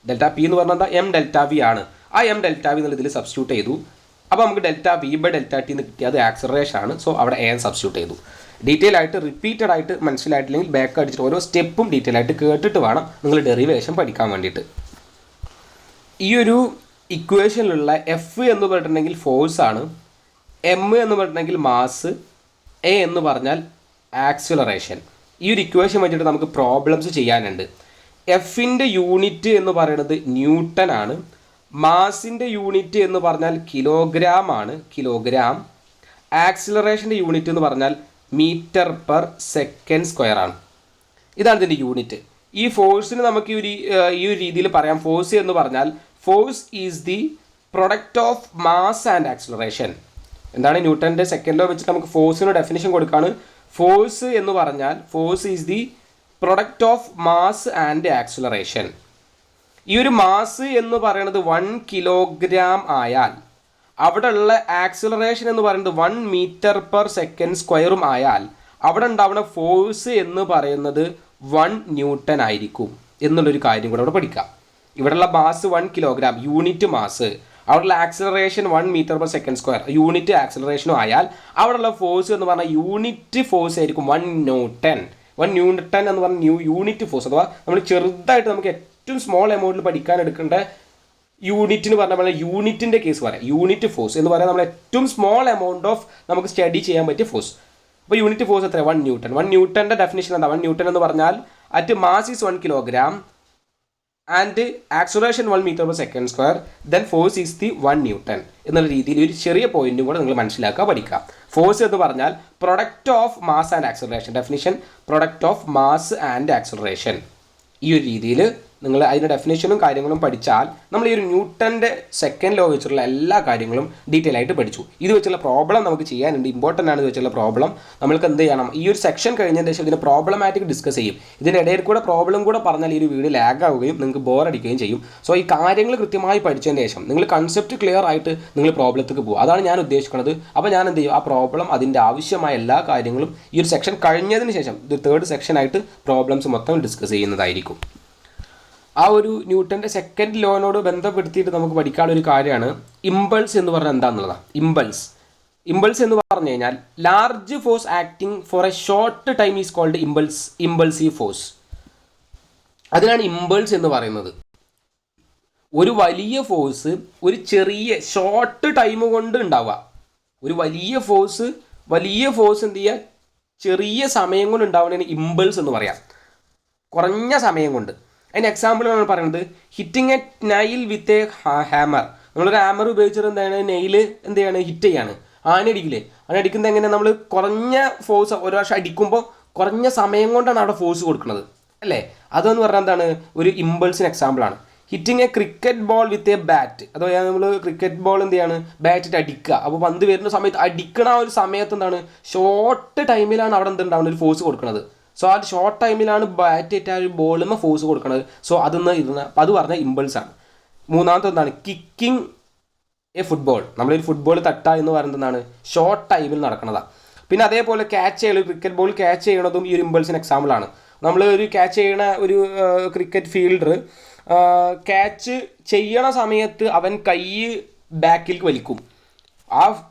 Delta P എന്ന് പറഞ്ഞാൽ എന്താ? എം ഡെൽറ്റ വി ആണ്. ആ എം ഡെൽറ്റ വി എന്നുള്ള ഇതിൽ സബ്സ്റ്റിറ്റ്യൂട്ട് ചെയ്തു. അപ്പോൾ നമുക്ക് delta V by delta T എന്ന് കിട്ടിയത് ആക്സിലറേഷൻ ആണ്. സോ അവിടെ എ സബ്സ്റ്റിറ്റ്യൂട്ട് ചെയ്തു. ഡീറ്റെയിൽ ആയിട്ട് റിപ്പീറ്റഡ് ആയിട്ട് മനസ്സിലായിട്ടില്ലെങ്കിൽ ബാക്ക് അടിച്ചിട്ട് ഓരോ സ്റ്റെപ്പും ഡീറ്റെയിൽ ആയിട്ട് കേട്ടിട്ട് വേണം നിങ്ങൾ ഡെറിവേഷൻ പഠിക്കാൻ വേണ്ടിയിട്ട്. ഈ ഒരു ഇക്വേഷനിലുള്ള എഫ് എന്ന് പറഞ്ഞിട്ടുണ്ടെങ്കിൽ ഫോഴ്സ് ആണ്, എം എന്ന് പറഞ്ഞിട്ടുണ്ടെങ്കിൽ മാസ്, എ എന്ന് പറഞ്ഞാൽ ആക്സിലറേഷൻ. ഈ ഒരു ഇക്വേഷൻ വെച്ചിട്ട് നമുക്ക് പ്രോബ്ലംസ് ചെയ്യാനുണ്ട്. എഫിൻ്റെ യൂണിറ്റ് എന്ന് പറയുന്നത് ന്യൂട്ടൺ ആണ്. മാസിൻ്റെ യൂണിറ്റ് എന്ന് പറഞ്ഞാൽ കിലോഗ്രാം ആണ്, കിലോഗ്രാം. ആക്സിലറേഷൻ്റെ യൂണിറ്റ് എന്ന് പറഞ്ഞാൽ മീറ്റർ പെർ സെക്കൻഡ് സ്ക്വയർ ആണ്. ഇതാണ് ഇതിൻ്റെ യൂണിറ്റ്. ഈ ഫോഴ്സിന് നമുക്ക് ഈ ഒരു രീതിയിൽ പറയാം. ഫോഴ്സ് എന്ന് പറഞ്ഞാൽ force is the product of mass and acceleration. എന്താണ്? ന്യൂട്ടൻ്റെ സെക്കൻഡ് ലോ വെച്ചിട്ട് നമുക്ക് ഫോഴ്സിന് ഡെഫിനിഷൻ കൊടുക്കുകയാണ്. ഫോഴ്സ് എന്ന് പറഞ്ഞാൽ force is the product of mass and acceleration. ഈ ഒരു മാസ് എന്ന് പറയുന്നത് 1 കിലോഗ്രാം ആയാൽ അവിടെ ഉള്ള ആക്സിലറേഷൻ എന്ന് പറയുന്നത് 1 മീറ്റർ പെർ സെക്കൻഡ് സ്ക്വയറും ആയാൽ അവിടെ ഉണ്ടാവുന്ന ഫോഴ്സ് എന്ന് പറയുന്നത് 1 ന്യൂട്ടൺ ആയിരിക്കും എന്നുള്ളൊരു കാര്യം കൂടെ അവിടെ പഠിക്കാം. ഇവിടെയുള്ള മാസ് 1 കിലോഗ്രാം യൂണിറ്റ് മാസ്, അവിടെയുള്ള acceleration 1 metre per second square unit ആക്സിലറേഷനും ആയാൽ അവിടെയുള്ള ഫോഴ്സ് എന്ന് പറഞ്ഞാൽ യൂണിറ്റ് ഫോഴ്സ് ആയിരിക്കും 1 ന്യൂട്ടൺ. 1 ന്യൂട്ടൺ എന്ന് പറഞ്ഞ യൂണിറ്റ് ഫോഴ്സ്, അഥവാ നമ്മൾ ചെറുതായിട്ട് നമുക്ക് ഏറ്റവും സ്മോൾ എമൗണ്ടിൽ പഠിക്കാൻ എടുക്കേണ്ട യൂണിറ്റിന് പറഞ്ഞ യൂണിറ്റിൻ്റെ കേസ് പറയാം. യൂണിറ്റ് ഫോഴ്സ് എന്ന് പറയാൻ നമ്മൾ ഏറ്റവും സ്മോൾ എമൗണ്ട് ഓഫ് നമുക്ക് സ്റ്റഡി ചെയ്യാൻ പറ്റിയ ഫോഴ്സ്. അപ്പോൾ യൂണിറ്റ് ഫോഴ്സ് എത്ര? 1 ന്യൂട്ടൺ. 1 ന്യൂട്ടൻ്റെ ഡെഫിനിഷൻ എന്താ? 1 ന്യൂട്ടൺ എന്ന് പറഞ്ഞാൽ at mass is 1 kilogram and acceleration 1 metre per second square then force is the 1 newton എന്നുള്ള രീതിയിൽ ഒരു ചെറിയ പോയിന്റും കൂടെ നിങ്ങൾ മനസ്സിലാക്കുക, പഠിക്കുക. ഫോഴ്സ് എന്ന് പറഞ്ഞാൽ product of mass and acceleration. Definition product of mass and acceleration. ഈ ഒരു രീതിയിൽ നിങ്ങൾ അതിൻ്റെ ഡെഫിനേഷനും കാര്യങ്ങളും പഠിച്ചാൽ നമ്മൾ ഈ ഒരു ന്യൂട്ടൻ്റെ സെക്കൻഡ് ലോ വെച്ചുള്ള എല്ലാ കാര്യങ്ങളും ഡീറ്റെയിൽ ആയിട്ട് പഠിച്ചു. ഇത് വെച്ചുള്ള പ്രോബ്ലം നമുക്ക് ചെയ്യാനുണ്ട്, ഇമ്പോർട്ടൻ്റ് ആണ് ഇത് വെച്ചുള്ള പ്രോബ്ലം. നമ്മൾക്ക് എന്ത് ചെയ്യണം? ഈ ഒരു സെക്ഷൻ കഴിഞ്ഞതിന് ശേഷം ഇതിൻ്റെ പ്രോബ്ലമാറ്റിക് ഡിസ്കസ് ചെയ്യും. ഇതിൻ്റെ ഇടയിൽ കൂടെ പ്രോബ്ലം കൂടെ പറഞ്ഞാൽ ഈ ഒരു വീഡിയോ ലാഗ് ആവുകയും നിങ്ങൾക്ക് ബോറടിക്കുകയും ചെയ്യും. സോ ഈ കാര്യങ്ങൾ കൃത്യമായി പഠിച്ചതിന് ശേഷം നിങ്ങൾ കൺസെപ്റ്റ് ക്ലിയർ ആയിട്ട് നിങ്ങൾ പ്രോബ്ലത്തേക്ക് പോകും. അതാണ് ഞാൻ ഉദ്ദേശിക്കുന്നത്. അപ്പോൾ ഞാൻ എന്ത് ചെയ്യും? ആ പ്രോബ്ലം അതിൻ്റെ ആവശ്യമായ എല്ലാ കാര്യങ്ങളും ഈ ഒരു സെക്ഷൻ കഴിഞ്ഞതിന് ശേഷം ഇത് 3rd സെക്ഷനായിട്ട് പ്രോബ്ലംസ് മൊത്തം ഡിസ്കസ് ചെയ്യുന്നതായിരിക്കും. ആ ഒരു ന്യൂട്ടൻ്റെ സെക്കൻഡ് ലോനോട് ബന്ധപ്പെടുത്തിയിട്ട് നമുക്ക് പഠിക്കാനുള്ള ഒരു കാര്യമാണ് ഇമ്പൾസ് എന്ന് പറഞ്ഞാൽ എന്താണെന്നുള്ളതാണ്. ഇമ്പൾസ് എന്ന് പറഞ്ഞു കഴിഞ്ഞാൽ large force acting for a short time is called impulsive force. അതിനാണ് ഇമ്പൾസ് എന്ന് പറയുന്നത്. ഒരു വലിയ ഫോഴ്സ് ഒരു ചെറിയ ഷോർട്ട് ടൈം കൊണ്ട് ഉണ്ടാവുക. ഒരു വലിയ ഫോഴ്സ് എന്ത് ചെയ്യുക? ചെറിയ സമയം കൊണ്ട് ഉണ്ടാവുന്നതിന് ഇമ്പൾസ് എന്ന് പറയാം, കുറഞ്ഞ സമയം കൊണ്ട്. അതിന് എക്സാമ്പിളാണ് പറയുന്നത് hitting A Nile with a hammer. നമ്മളൊരു ഹാമർ ഉപയോഗിച്ചിട്ട് എന്താണ് നെയില് എന്ത് ചെയ്യാണ്? ഹിറ്റ് ചെയ്യാണ്. ആനടിക്കില്ലേ? ആനടിക്കുന്നത് എങ്ങനെ? നമ്മൾ കുറഞ്ഞ ഫോഴ്സ് ഒരു പ്രാവശ്യം അടിക്കുമ്പോൾ കുറഞ്ഞ സമയം കൊണ്ടാണ് അവിടെ ഫോഴ്സ് കൊടുക്കുന്നത് അല്ലേ? അതെന്ന് പറഞ്ഞാൽ എന്താണ്? ഒരു ഇമ്പൾസിന് എക്സാമ്പിളാണ്. Hitting A cricket ball with a bat. അഥവാ നമ്മൾ ക്രിക്കറ്റ് ബോൾ എന്ത് ചെയ്യാണ്? ബാറ്റിട്ട് അടിക്കുക. അപ്പോൾ പന്ത് വരുന്ന സമയത്ത് അടിക്കണ ആ ഒരു സമയത്ത് എന്താണ്? ഷോർട്ട് ടൈമിലാണ് അവിടെ എന്തുണ്ടാവുന്നത്? ഒരു ഫോഴ്സ് കൊടുക്കുന്നത്. സോ ആ ഷോർട്ട് ടൈമിലാണ് ബാറ്റ് ഇട്ട് ആ ഒരു ബോളിന് ഫോഴ്സ് കൊടുക്കുന്നത്. സോ അതൊന്ന് അത് പറഞ്ഞാൽ ഇമ്പൾസാണ്. മൂന്നാമത്തെ എന്താണ്? Kicking A football. നമ്മളൊരു ഫുട്ബോൾ തട്ടുക എന്ന് പറയുന്നത് എന്താണ്? ഷോർട്ട് ടൈമിൽ നടക്കുന്നതാണ്. പിന്നെ അതേപോലെ ക്യാച്ച് ചെയ്യൽ, ക്രിക്കറ്റ് ബോൾ ക്യാച്ച് ചെയ്യണതും ഈ ഒരു ഇമ്പൾസിന് എക്സാമ്പിളാണ്. നമ്മൾ ഒരു ക്യാച്ച് ചെയ്യണ ഒരു ക്രിക്കറ്റ് ഫീൽഡർ ക്യാച്ച് ചെയ്യണ സമയത്ത് അവൻ കൈ ബാക്കിലേക്ക് വലിക്കും. ആ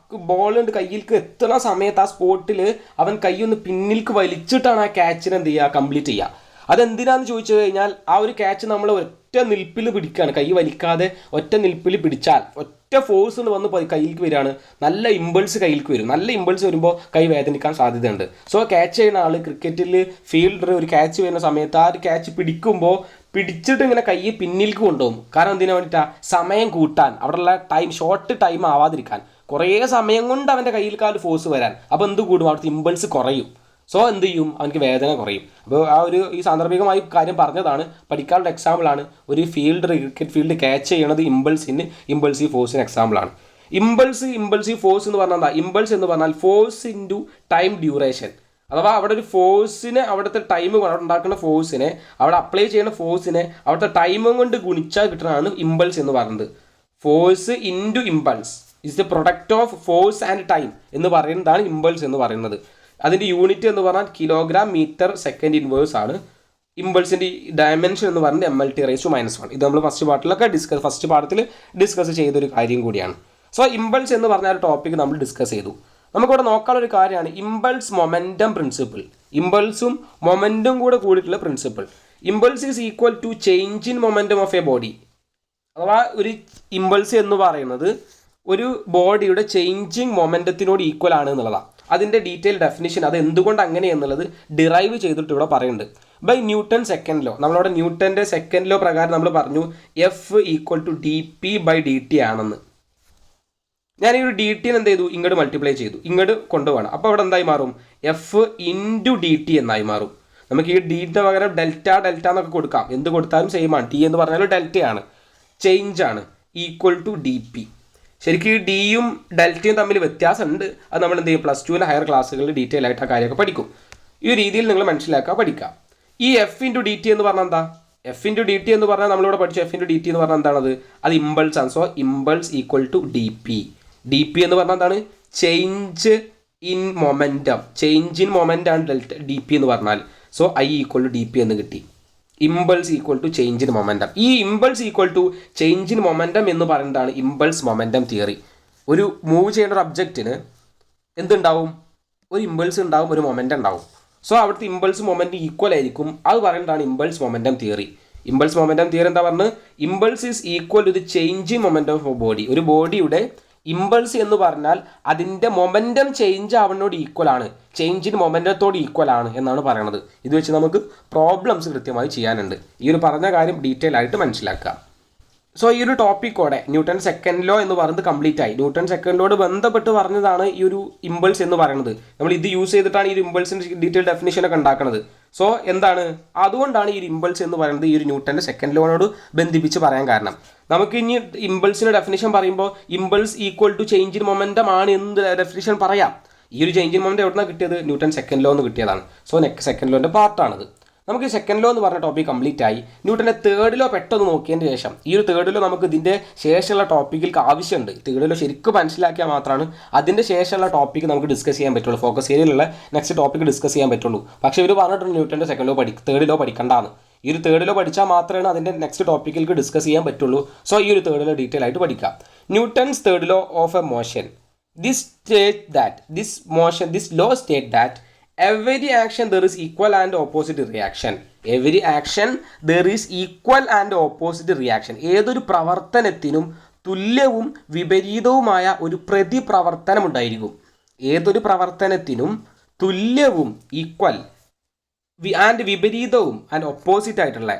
ബോളുണ്ട് കയ്യിലേക്ക് എത്തുന്ന സമയത്ത് ആ സ്പോട്ടിൽ അവൻ കൈ ഒന്ന് പിന്നിലേക്ക് വലിച്ചിട്ടാണ് ആ ക്യാച്ചിനെ എന്ത് ചെയ്യുക? കംപ്ലീറ്റ് ചെയ്യുക. അതെന്തിനാന്ന് ചോദിച്ചു കഴിഞ്ഞാൽ ആ ഒരു ക്യാച്ച് നമ്മൾ ഒറ്റ നിൽപ്പിൽ പിടിക്കുകയാണ്. കൈ വലിക്കാതെ ഒറ്റ നിൽപ്പിൽ പിടിച്ചാൽ ഒറ്റ ഫോഴ്സ് കൊണ്ട് വന്ന് കയ്യിലേക്ക് വരികയാണ്. നല്ല ഇമ്പൾസ് കയ്യിലേക്ക് വരും. നല്ല ഇമ്പൾസ് വരുമ്പോൾ കൈ വേദനിക്കാൻ സാധ്യതയുണ്ട്. സോ ക്യാച്ച് ചെയ്യുന്ന ആൾ ക്രിക്കറ്റിൽ ഫീൽഡർ ഒരു ക്യാച്ച് വരുന്ന സമയത്ത് ആ ഒരു ക്യാച്ച് പിടിക്കുമ്പോൾ പിടിച്ചിട്ട് ഇങ്ങനെ കൈ പിന്നിലേക്ക് കൊണ്ടുപോകും. കാരണം എന്തിനു വേണ്ടിയിട്ടാണ്? സമയം കൂട്ടാൻ, അവിടെയുള്ള ടൈം ഷോർട്ട് ടൈം ആവാതിരിക്കാൻ. കുറേ സമയം കൊണ്ട് അവൻ്റെ കയ്യിലേക്ക് ആ ഒരു ഫോഴ്സ് വരാൻ. അപ്പോൾ എന്ത് കൂടും? അവിടുത്തെ ഇമ്പൾസ് കുറയും. സോ എന്ത് ചെയ്യും? അവനക്ക് വേദന കുറയും. അപ്പോൾ ആ ഒരു ഈ സാന്ദർഭികമായി കാര്യം പറഞ്ഞതാണ്, പഠിക്കാനുള്ള എക്സാമ്പിളാണ്. ഒരു ഫീൽഡർ ക്രിക്കറ്റ് ഫീൽഡ് ക്യാച്ച് ചെയ്യണത് ഇമ്പൾസീവ് ഫോഴ്സിന് എക്സാമ്പിളാണ്. ഇമ്പൾസീവ് ഫോഴ്സ് എന്ന് പറഞ്ഞാൽ എന്താ? ഇമ്പൾസ് എന്ന് പറഞ്ഞാൽ ഫോഴ്സ് ഇൻറ്റു ടൈം ഡ്യൂറേഷൻ. അഥവാ അവിടെ ഒരു ഫോഴ്സിനെ, അവിടുത്തെ ടൈം അവിടെ ഉണ്ടാക്കുന്ന ഫോഴ്സിനെ, അവിടെ അപ്ലൈ ചെയ്യുന്ന ഫോഴ്സിനെ അവിടുത്തെ ടൈമും കൊണ്ട് ഗുണിച്ചാൽ കിട്ടുന്നതാണ് ഇമ്പൾസ് എന്ന് പറയുന്നത്. Force into impulse is the product of force and time എന്ന് പറയുന്നതാണ് ഇമ്പൾസ് എന്ന് പറയുന്നത്. അതിൻ്റെ യൂണിറ്റ് എന്ന് പറഞ്ഞാൽ കിലോഗ്രാം മീറ്റർ സെക്കൻഡ് ഇൻവേഴ്സ് ആണ്. ഇമ്പൾസിൻ്റെ ഡയമെൻഷൻ എന്ന് പറയുന്നത് mLT⁻⁻⁻⁻. ഇത് നമ്മൾ ഫസ്റ്റ് പാഠത്തിൽ ഡിസ്കസ് ചെയ്തൊരു കാര്യം കൂടിയാണ്. സോ ഇമ്പൾസ് എന്ന് പറഞ്ഞ ഒരു ടോപ്പിക് നമ്മൾ ഡിസ്കസ് ചെയ്തു. നമുക്കിവിടെ നോക്കാനുള്ളൊരു കാര്യമാണ് ഇമ്പൾസ് മൊമെൻറ്റം പ്രിൻസിപ്പിൾ. ഇമ്പൾസും മൊമെൻറ്റും കൂടെ കൂടിയിട്ടുള്ള principle. Impulse is equal to change in momentum of a body. അഥവാ ഒരു ഇമ്പൾസ് എന്ന് പറയുന്നത് ഒരു ബോഡിയുടെ ചേഞ്ചിങ് മൊമെൻറ്റത്തിനോട് ഈക്വൽ ആണ് എന്നുള്ളതാണ്. അതിൻ്റെ ഡീറ്റെയിൽ ഡെഫിനിഷൻ അത് എന്തുകൊണ്ട് അങ്ങനെ എന്നുള്ളത് ഡിറൈവ് ചെയ്തിട്ട് ഇവിടെ പറയുന്നുണ്ട്. By Newton second law. നമ്മളവിടെ ന്യൂട്ടൻ്റെ സെക്കൻഡ് ലോ പ്രകാരം നമ്മൾ പറഞ്ഞു എഫ് ഈക്വൽ ടു dp/dt ആണെന്ന്. ഞാൻ ഈ ഒരു ഡി ടിനെ എന്ത് ചെയ്തു? ഇങ്ങോട്ട് മൾട്ടിപ്ലൈ ചെയ്തു, ഇങ്ങോട്ട് കൊണ്ടുപോകണം. അപ്പോൾ അവിടെ എന്തായി മാറും? എഫ് ഇൻറ്റു dt എന്നായി മാറും. നമുക്ക് ഈ ഡിയുടെ പകരം ഡെൽറ്റ എന്നൊക്കെ കൊടുക്കാം. എന്ത് കൊടുത്താലും സെയിം ആണ്. ടി എന്ന് പറഞ്ഞാൽ ഡെൽറ്റയാണ്, ചേഞ്ച് ആണ്, ഈക്വൽ ടു dp. ശരിക്കും ഈ ഡിയും ഡെൽറ്റയും തമ്മിൽ വ്യത്യാസമുണ്ട്. അത് നമ്മൾ എന്ത് ചെയ്യും, +2 ഹയർ ക്ലാസ്സുകളിൽ ഡീറ്റെയിൽ ആയിട്ട് ആ കാര്യമൊക്കെ പഠിക്കും. ഈ രീതിയിൽ നിങ്ങൾ മനസ്സിലാക്കുക, പഠിക്കുക. ഈ എഫ് ഇൻറ്റു ഡി ടി എന്ന് പറഞ്ഞാൽ എന്താ? എഫ് ഇൻറ്റു ഡി ടി എന്ന് പറഞ്ഞാൽ നമ്മളിവിടെ പഠിച്ചു എഫ് ഇൻറ്റു ഡി ടി എന്ന് പറഞ്ഞാൽ എന്താണത്? അത് ഇമ്പൾസ് ആണ്. So impulse equal to D P. D P എന്ന് പറഞ്ഞാൽ എന്താണ്? Change in momentum. Change in moment ആണ് ഡെൽറ്റ ഡി പി എന്ന് പറഞ്ഞാൽ. So I equal to D P എന്ന് കിട്ടി. Impulse equal to change in momentum. ഈ impulse equal to change in momentum എന്ന് പറയുന്നതാണ് ഇമ്പൾസ് മൊമെൻറ്റം തിയറി. ഒരു മൂവ് ചെയ്യുന്ന ഒരു ഒബ്ജക്റ്റിന് എന്തുണ്ടാവും? ഒരു ഇമ്പൾസ് ഉണ്ടാവും, ഒരു മൊമെൻറ്റം ഉണ്ടാവും. സോ അവിടുത്തെ ഇമ്പൾസ് മൊമെൻറ്റ് ഈക്വൽ ആയിരിക്കും. അത് പറയുന്നതാണ് impulse momentum theory. Impulse momentum theory എന്താ പറഞ്ഞത്? Impulse is equal to the change in momentum of body. ഒരു ബോഡിയുടെ ഇമ്പൾസ് എന്ന് പറഞ്ഞാൽ അതിൻ്റെ മൊമെൻറ്റം ചേഞ്ച് ആവുന്നതോട് ഈക്വൽ ആണ്, ചേഞ്ച് ഇൻ മൊമെൻറ്റത്തോട് ഈക്വൽ ആണ് എന്നാണ് പറയണത്. ഇത് വെച്ച് നമുക്ക് പ്രോബ്ലംസ് കൃത്യമായി ചെയ്യാനുണ്ട്. ഈ ഒരു പറഞ്ഞ കാര്യം ഡീറ്റെയിൽ ആയിട്ട് മനസ്സിലാക്കുക. സോ ഈ ഒരു ടോപ്പിക്കോടെ ന്യൂട്ടൺ സെക്കൻഡ് ലോ എന്ന് പറയുന്നത് കംപ്ലീറ്റ് ആയി. ന്യൂട്ടൺ സെക്കൻഡ് ലോട് ബന്ധപ്പെട്ട് പറഞ്ഞതാണ് ഈ ഒരു ഇമ്പൾസ് എന്ന് പറയുന്നത്. നമ്മൾ ഇത് യൂസ് ചെയ്തിട്ടാണ് ഈ ഒരു ഇമ്പൾസിൻ്റെ ഡീറ്റെയിൽ ഡെഫിനിഷനൊക്കെ ഉണ്ടാക്കുന്നത്. സോ എന്താണ്, അതുകൊണ്ടാണ് ഈ ഒരു ഇമ്പൾസ് എന്ന് പറയുന്നത് ഈ ഒരു ന്യൂട്ടൻ്റെ സെക്കൻഡ് ലോനോട് ബന്ധിപ്പിച്ച് പറയാൻ കാരണം. നമുക്ക് ഇനി ഇമ്പൾസിൻ്റെ ഡെഫിനിഷൻ പറയുമ്പോൾ impulse equal to change in momentum ആണ് എന്ന് ഡെഫിനിഷൻ പറയാം. ഈ ഒരു ചേഞ്ച് ഇൻ മൊമെൻറ്റം എവിടെ നിന്നാണ് കിട്ടിയത്? ന്യൂട്ടൺ സെക്കൻഡ് ലോ എന്ന് കിട്ടിയതാണ്. സോ സെക്കൻഡ് ലോൻ്റെ പാർട്ടാണത്. നമുക്ക് സെക്കൻഡ് ലോ എന്ന് പറഞ്ഞ ടോപ്പിക് കംപ്ലീറ്റ് ആയി. ന്യൂട്ടൻ്റെ തേർഡ് ലോ പെട്ടെന്ന് നോക്കിയതിന് ശേഷം ഈ ഒരു തേർഡ് ലോ നമുക്ക് ഇതിൻ്റെ ശേഷമുള്ള ടോപ്പിക്കിലേക്ക് ആവശ്യമുണ്ട്. തേർഡ് ലോ ശരിക്കും മനസ്സിലാക്കിയാൽ മാത്രമാണ് അതിൻ്റെ ശേഷമുള്ള ടോപ്പിക്ക് നമുക്ക് ഡിസ്കസ് ചെയ്യാൻ പറ്റുള്ളൂ. ഫോക്കസ് ഏരിയയിലുള്ള നെക്സ്റ്റ് ടോപ്പിക്ക് ഡിസ്കസ് ചെയ്യാൻ പറ്റുള്ളൂ. പക്ഷേ ഇവർ പറഞ്ഞിട്ടുണ്ട് ന്യൂട്ടൻ്റെ സെക്കൻഡ് ലോ തേർഡ് ലോ പഠിക്കേണ്ടതാണ്. ഈ ഒരു തേർഡ് ലോ പഠിച്ചാൽ മാത്രമേ അതിൻ്റെ നെക്സ്റ്റ് ടോപ്പിക്കിലേക്ക് ഡിസ്കസ് ചെയ്യാൻ പറ്റുള്ളൂ. സോ ഈ ഒരു തേർഡ് ലോ ഡീറ്റെയിൽ ആയിട്ട് പഠിക്കാം. Newton's third law of A motion. This law state that every action there is equal and opposite reaction. Every action there is equal and opposite reaction. ഏതൊരു പ്രവർത്തനത്തിനും തുല്യവും വിപരീതവുമായ ഒരു പ്രതിപ്രവർത്തനം ഉണ്ടായിരിക്കും. ഏതൊരു പ്രവർത്തനത്തിനും തുല്യവും ഈക്വൽ ആൻഡ് വിപരീതവും ആൻഡ് ഓപ്പോസിറ്റ് ആയിട്ടുള്ള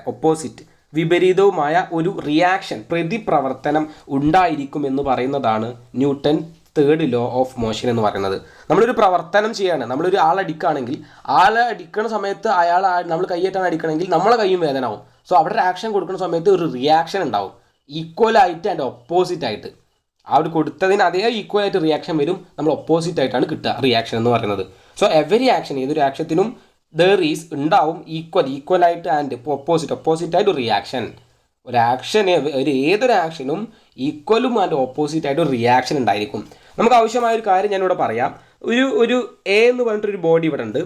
വിപരീതവുമായ ഒരു റിയാക്ഷൻ പ്രതിപ്രവർത്തനം ഉണ്ടായിരിക്കും എന്ന് പറയുന്നതാണ് newton third law of motion എന്ന് പറയുന്നത്. നമ്മളൊരു പ്രവർത്തനം ചെയ്യാണ്, നമ്മളൊരു ആളടിക്കുകയാണെങ്കിൽ ആളെ അടിക്കുന്ന സമയത്ത് നമ്മൾ കൈയേറ്റാൻ അടിക്കണമെങ്കിൽ നമ്മളെ കൈയും വേദന ആവും. സോ അവിടെ ഒരു ആക്ഷൻ കൊടുക്കുന്ന സമയത്ത് ഒരു റിയാക്ഷൻ ഉണ്ടാവും, ഈക്വലായിട്ട് ആൻഡ് ഓപ്പോസിറ്റ് ആയിട്ട്. ആ ഒരു കൊടുത്തതിന് അതേ ഈക്വലായിട്ട് റിയാക്ഷൻ വരും, നമ്മൾ ഓപ്പോസിറ്റ് ആയിട്ടാണ് കിട്ടുക റിയാക്ഷൻ എന്ന് പറയുന്നത്. സോ എവരി ആക്ഷൻ, ഏതൊരു ആക്ഷത്തിനും ദർ ഈസ് ഉണ്ടാവും ഈക്വലായിട്ട് ആൻഡ് ഓപ്പോസിറ്റ് ആയിട്ട് ഒരു റിയാക്ഷൻ. ഏതൊരു ആക്ഷനും ഈക്വലും ആൻഡ് ഓപ്പോസിറ്റ് ആയിട്ട് ഒരു റിയാക്ഷൻ ഉണ്ടായിരിക്കും. നമുക്ക് ആവശ്യമായ ഒരു കാര്യം ഞാനിവിടെ പറയാം. ഒരു എ എന്ന് പറഞ്ഞിട്ടൊരു ബോഡി ഇവിടെ ഉണ്ട്,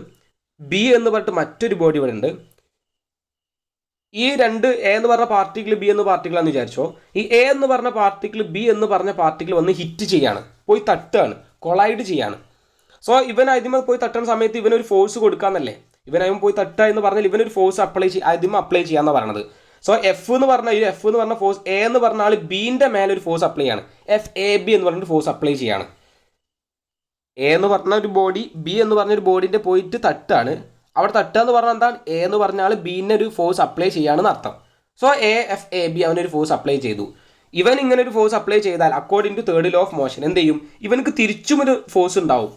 ബി എന്ന് പറഞ്ഞിട്ട് മറ്റൊരു ബോഡി ഇവിടെ ഉണ്ട്. ഈ രണ്ട് എ എന്ന് പറഞ്ഞ പാർട്ടിക്കിൾ ബി എന്ന് പാർട്ടിക്കിളാന്ന് വിചാരിച്ചോ. ഈ എ എന്ന് പറഞ്ഞ പാർട്ടിക്കിൾ ബി എന്ന് പറഞ്ഞ പാർട്ടിക്കിൾ വന്ന് ഹിറ്റ് ചെയ്യാണ്, പോയി തട്ടുകയാണ്, കൊളൈഡ് ചെയ്യാണ്. സോ ഇവൻ അതിമ പോയി തട്ടുന്ന സമയത്ത് ഇവനൊരു ഫോഴ്സ് കൊടുക്കാന്നല്ലേ, ഇവൻ പോയി തട്ടുക എന്ന് പറഞ്ഞാൽ ഇവനൊരു ഫോഴ്സ് അപ്ലൈ ചെയ്യാന്നാണ് പറയണത്. സോ എഫ് എന്ന് പറഞ്ഞ ഫോഴ്സ് എ എന്ന് പറഞ്ഞ ആൾ ബീൻ്റെ മേലെ ഒരു ഫോഴ്സ് അപ്ലൈ ചെയ്യാണ്, FAB എന്ന് പറഞ്ഞൊരു ഫോഴ്സ് അപ്ലൈ ചെയ്യാണ്. എ എന്ന് പറഞ്ഞ ഒരു ബോഡി ബി എന്ന് പറഞ്ഞൊരു ബോഡീൻ്റെ പോയിട്ട് തട്ടാണ്. അവിടെ തട്ടുക എന്ന് പറഞ്ഞാൽ എന്താണ്? എ എന്ന് പറഞ്ഞ ആൾ ബീനെ ഒരു ഫോഴ്സ് അപ്ലൈ ചെയ്യാണെന്ന് അർത്ഥം. സോ FAB അവനൊരു ഫോഴ്സ് അപ്ലൈ ചെയ്തു. ഇവൻ ഇങ്ങനെ ഒരു ഫോഴ്സ് അപ്ലൈ ചെയ്താൽ according to third law of motion എന്ത് ചെയ്യും? ഇവനക്ക് തിരിച്ചും ഒരു ഫോഴ്സ് ഉണ്ടാവും,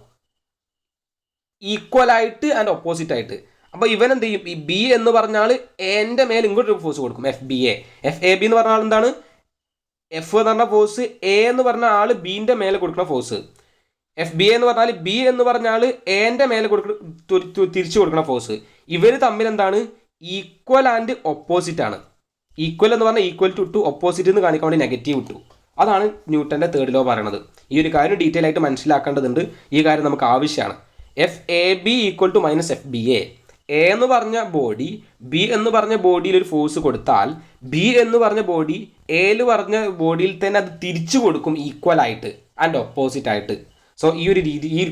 ഈക്വലായിട്ട് ആൻഡ് ഓപ്പോസിറ്റ് ആയിട്ട്. അപ്പോൾ ഇവൻ എന്ത് ചെയ്യും? ഈ ബി എന്ന് പറഞ്ഞാൽ എൻ്റെ മേലെ ഇങ്ങോട്ടൊരു ഫോഴ്സ് കൊടുക്കും, FBA. FAB എന്ന് പറഞ്ഞ ആൾ എന്താണ്? എഫ് എന്ന് പറഞ്ഞ ഫോഴ്സ് എ എന്ന് പറഞ്ഞ ആൾ ബീൻ്റെ മേലെ കൊടുക്കുന്ന ഫോഴ്സ്. FBA എന്ന് പറഞ്ഞാൽ ബി എന്ന് പറഞ്ഞാൽ എൻ്റെ മേലെ തിരിച്ചു കൊടുക്കുന്ന ഫോഴ്സ്. ഇവർ തമ്മിൽ എന്താണ്? ഈക്വൽ ആൻഡ് ഓപ്പോസിറ്റ് ആണ്. ഈക്വൽ എന്ന് പറഞ്ഞാൽ ഈക്വൽ ടു ഓപ്പോസിറ്റ് എന്ന് കാണിക്കാൻ വേണ്ടി നെഗറ്റീവ് ഇട്ടു. അതാണ് ന്യൂട്ടൻ്റെ തേർഡ് ലോ പറയണത്. ഈ ഒരു കാര്യം ഡീറ്റെയിൽ ആയിട്ട് മനസ്സിലാക്കേണ്ടതുണ്ട്. ഈ കാര്യം നമുക്ക് ആവശ്യമാണ്. FAB equal to -FBA. A എന്ന് പറഞ്ഞ ബോഡി ബി എന്ന് പറഞ്ഞ ബോഡിയിൽ ഒരു ഫോഴ്സ് കൊടുത്താൽ ബി എന്ന് പറഞ്ഞ ബോഡി എയിൽ പറഞ്ഞ ബോഡിയിൽ തന്നെ അത് തിരിച്ചു കൊടുക്കും, ഈക്വൽ ആയിട്ട് ആൻഡ് ഓപ്പോസിറ്റ് ആയിട്ട്. സോ ഈ ഒരു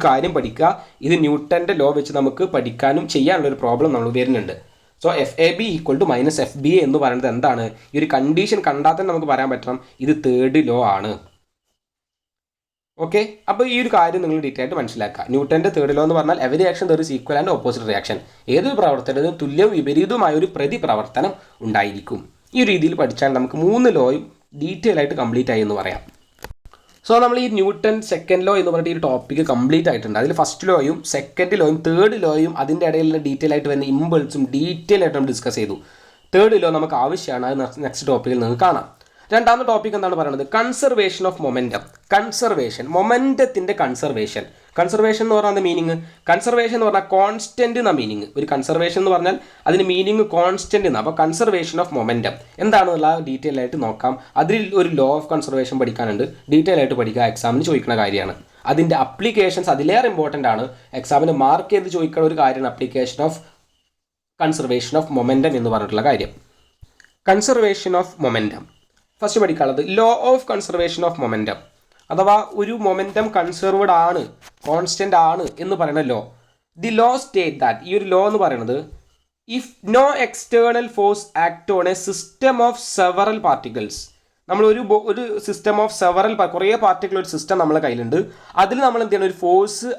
കാര്യം പഠിക്കുക. ഇത് ന്യൂട്ടൻ്റെ ലോ വെച്ച് നമുക്ക് പഠിക്കാനും ചെയ്യാനുള്ളൊരു പ്രോബ്ലം നമ്മൾ വരുന്നുണ്ട്. So FAB equal to -FBA എന്ന് പറയുന്നത് എന്താണ്? ഈ ഒരു കണ്ടീഷൻ കണ്ടാൽ തന്നെ നമുക്ക് പറയാൻ പറ്റണം ഇത് തേർഡ് ലോ ആണ്. ഓക്കെ, അപ്പോൾ ഈ ഒരു കാര്യം നിങ്ങൾ ഡീറ്റെയിൽ ആയിട്ട് മനസ്സിലാക്കുക. ന്യൂട്ടൻ്റെ തേർഡ് ലോ എന്ന് പറഞ്ഞാൽ every action there is equal and opposite reaction. ഏതൊരു പ്രവർത്തനത്തിനും തുല്യവും വിപരീതവുമായ ഒരു പ്രതിപ്രവർത്തനം ഉണ്ടായിരിക്കും. ഈ ഒരു രീതിയിൽ പഠിച്ചാൽ നമുക്ക് 3 ലോയും ഡീറ്റെയിൽ ആയിട്ട് കംപ്ലീറ്റ് ആയി എന്ന് പറയാം. സോ നമ്മൾ ഈ ന്യൂട്ടൺ സെക്കൻഡ് ലോ എന്ന് പറഞ്ഞിട്ട് ഈ ടോപ്പിക്ക് കംപ്ലീറ്റ് ആയിട്ടുണ്ട്. അതിൽ ഫസ്റ്റ് ലോയും സെക്കൻഡ് ലോയും തേർഡ് ലോയും അതിൻ്റെ ഇടയിലുള്ള ഡീറ്റെയിൽ ആയിട്ട് വരുന്ന ഇമ്പൾസും ഡീറ്റെയിൽ ആയിട്ട് നമ്മൾ ഡിസ്കസ് ചെയ്തു. തേർഡ് ലോ നമുക്ക് ആവശ്യമാണ്, അത് നെക്സ്റ്റ് ടോപ്പിക്കിൽ നിങ്ങൾക്ക് കാണാം. രണ്ടാമത്തെ ടോപ്പിക് എന്താണ് പറയുന്നത്? Conservation of momentum. മൊമെൻറ്റത്തിൻ്റെ കൺസർവേഷൻ എന്ന് പറഞ്ഞാൽ മീനിങ്, കൺസർവേഷൻ എന്ന് പറഞ്ഞാൽ കോൺസ്റ്റന്റ് എന്ന മീനിങ്. ഒരു കൺസർവേഷൻ എന്ന് പറഞ്ഞാൽ അതിന് മീനിങ് കോൺസ്റ്റന്റ് എന്നാണ്. അപ്പോൾ കൺസർവേഷൻ ഓഫ് മൊമെൻറ്റം എന്താണെന്നുള്ള ഡീറ്റെയിൽ ആയിട്ട് നോക്കാം. അതിൽ ഒരു ലോ ഓഫ് കൺസർവേഷൻ പഠിക്കാനുണ്ട്, ഡീറ്റെയിൽ ആയിട്ട് പഠിക്കുക, എക്സാമിന് ചോദിക്കുന്ന കാര്യമാണ്. അതിൻ്റെ അപ്ലിക്കേഷൻസ് അതിലേറെ ഇമ്പോർട്ടൻ്റ് ആണ്. എക്സാമിന് മാർക്ക് ചെയ്ത് ചോദിക്കുന്ന ഒരു കാര്യമാണ് application of conservation of momentum എന്ന് പറഞ്ഞിട്ടുള്ള കാര്യം. കൺസർവേഷൻ ഓഫ് മൊമെൻറ്റം ഫസ്റ്റ് പഠിക്കാനുള്ളത് law of conservation of momentum, അഥവാ ഒരു മൊമെൻറ്റം കൺസർവ്ഡ് ആണ്, കോൺസ്റ്റൻ്റ് ആണ് എന്ന് പറയുന്ന law. The law state that, ഈ ഒരു ലോ എന്ന് പറയുന്നത്, if no external force act on a system of several particles, നമ്മൾ ഒരു സിസ്റ്റം ഓഫ് സെവറൽ കുറേ പാർട്ടിക്കിൾ ഒരു സിസ്റ്റം നമ്മളെ കയ്യിലുണ്ട്, അതിൽ നമ്മൾ എന്ത് ചെയ്യണം, ഒരു ഫോഴ്സ്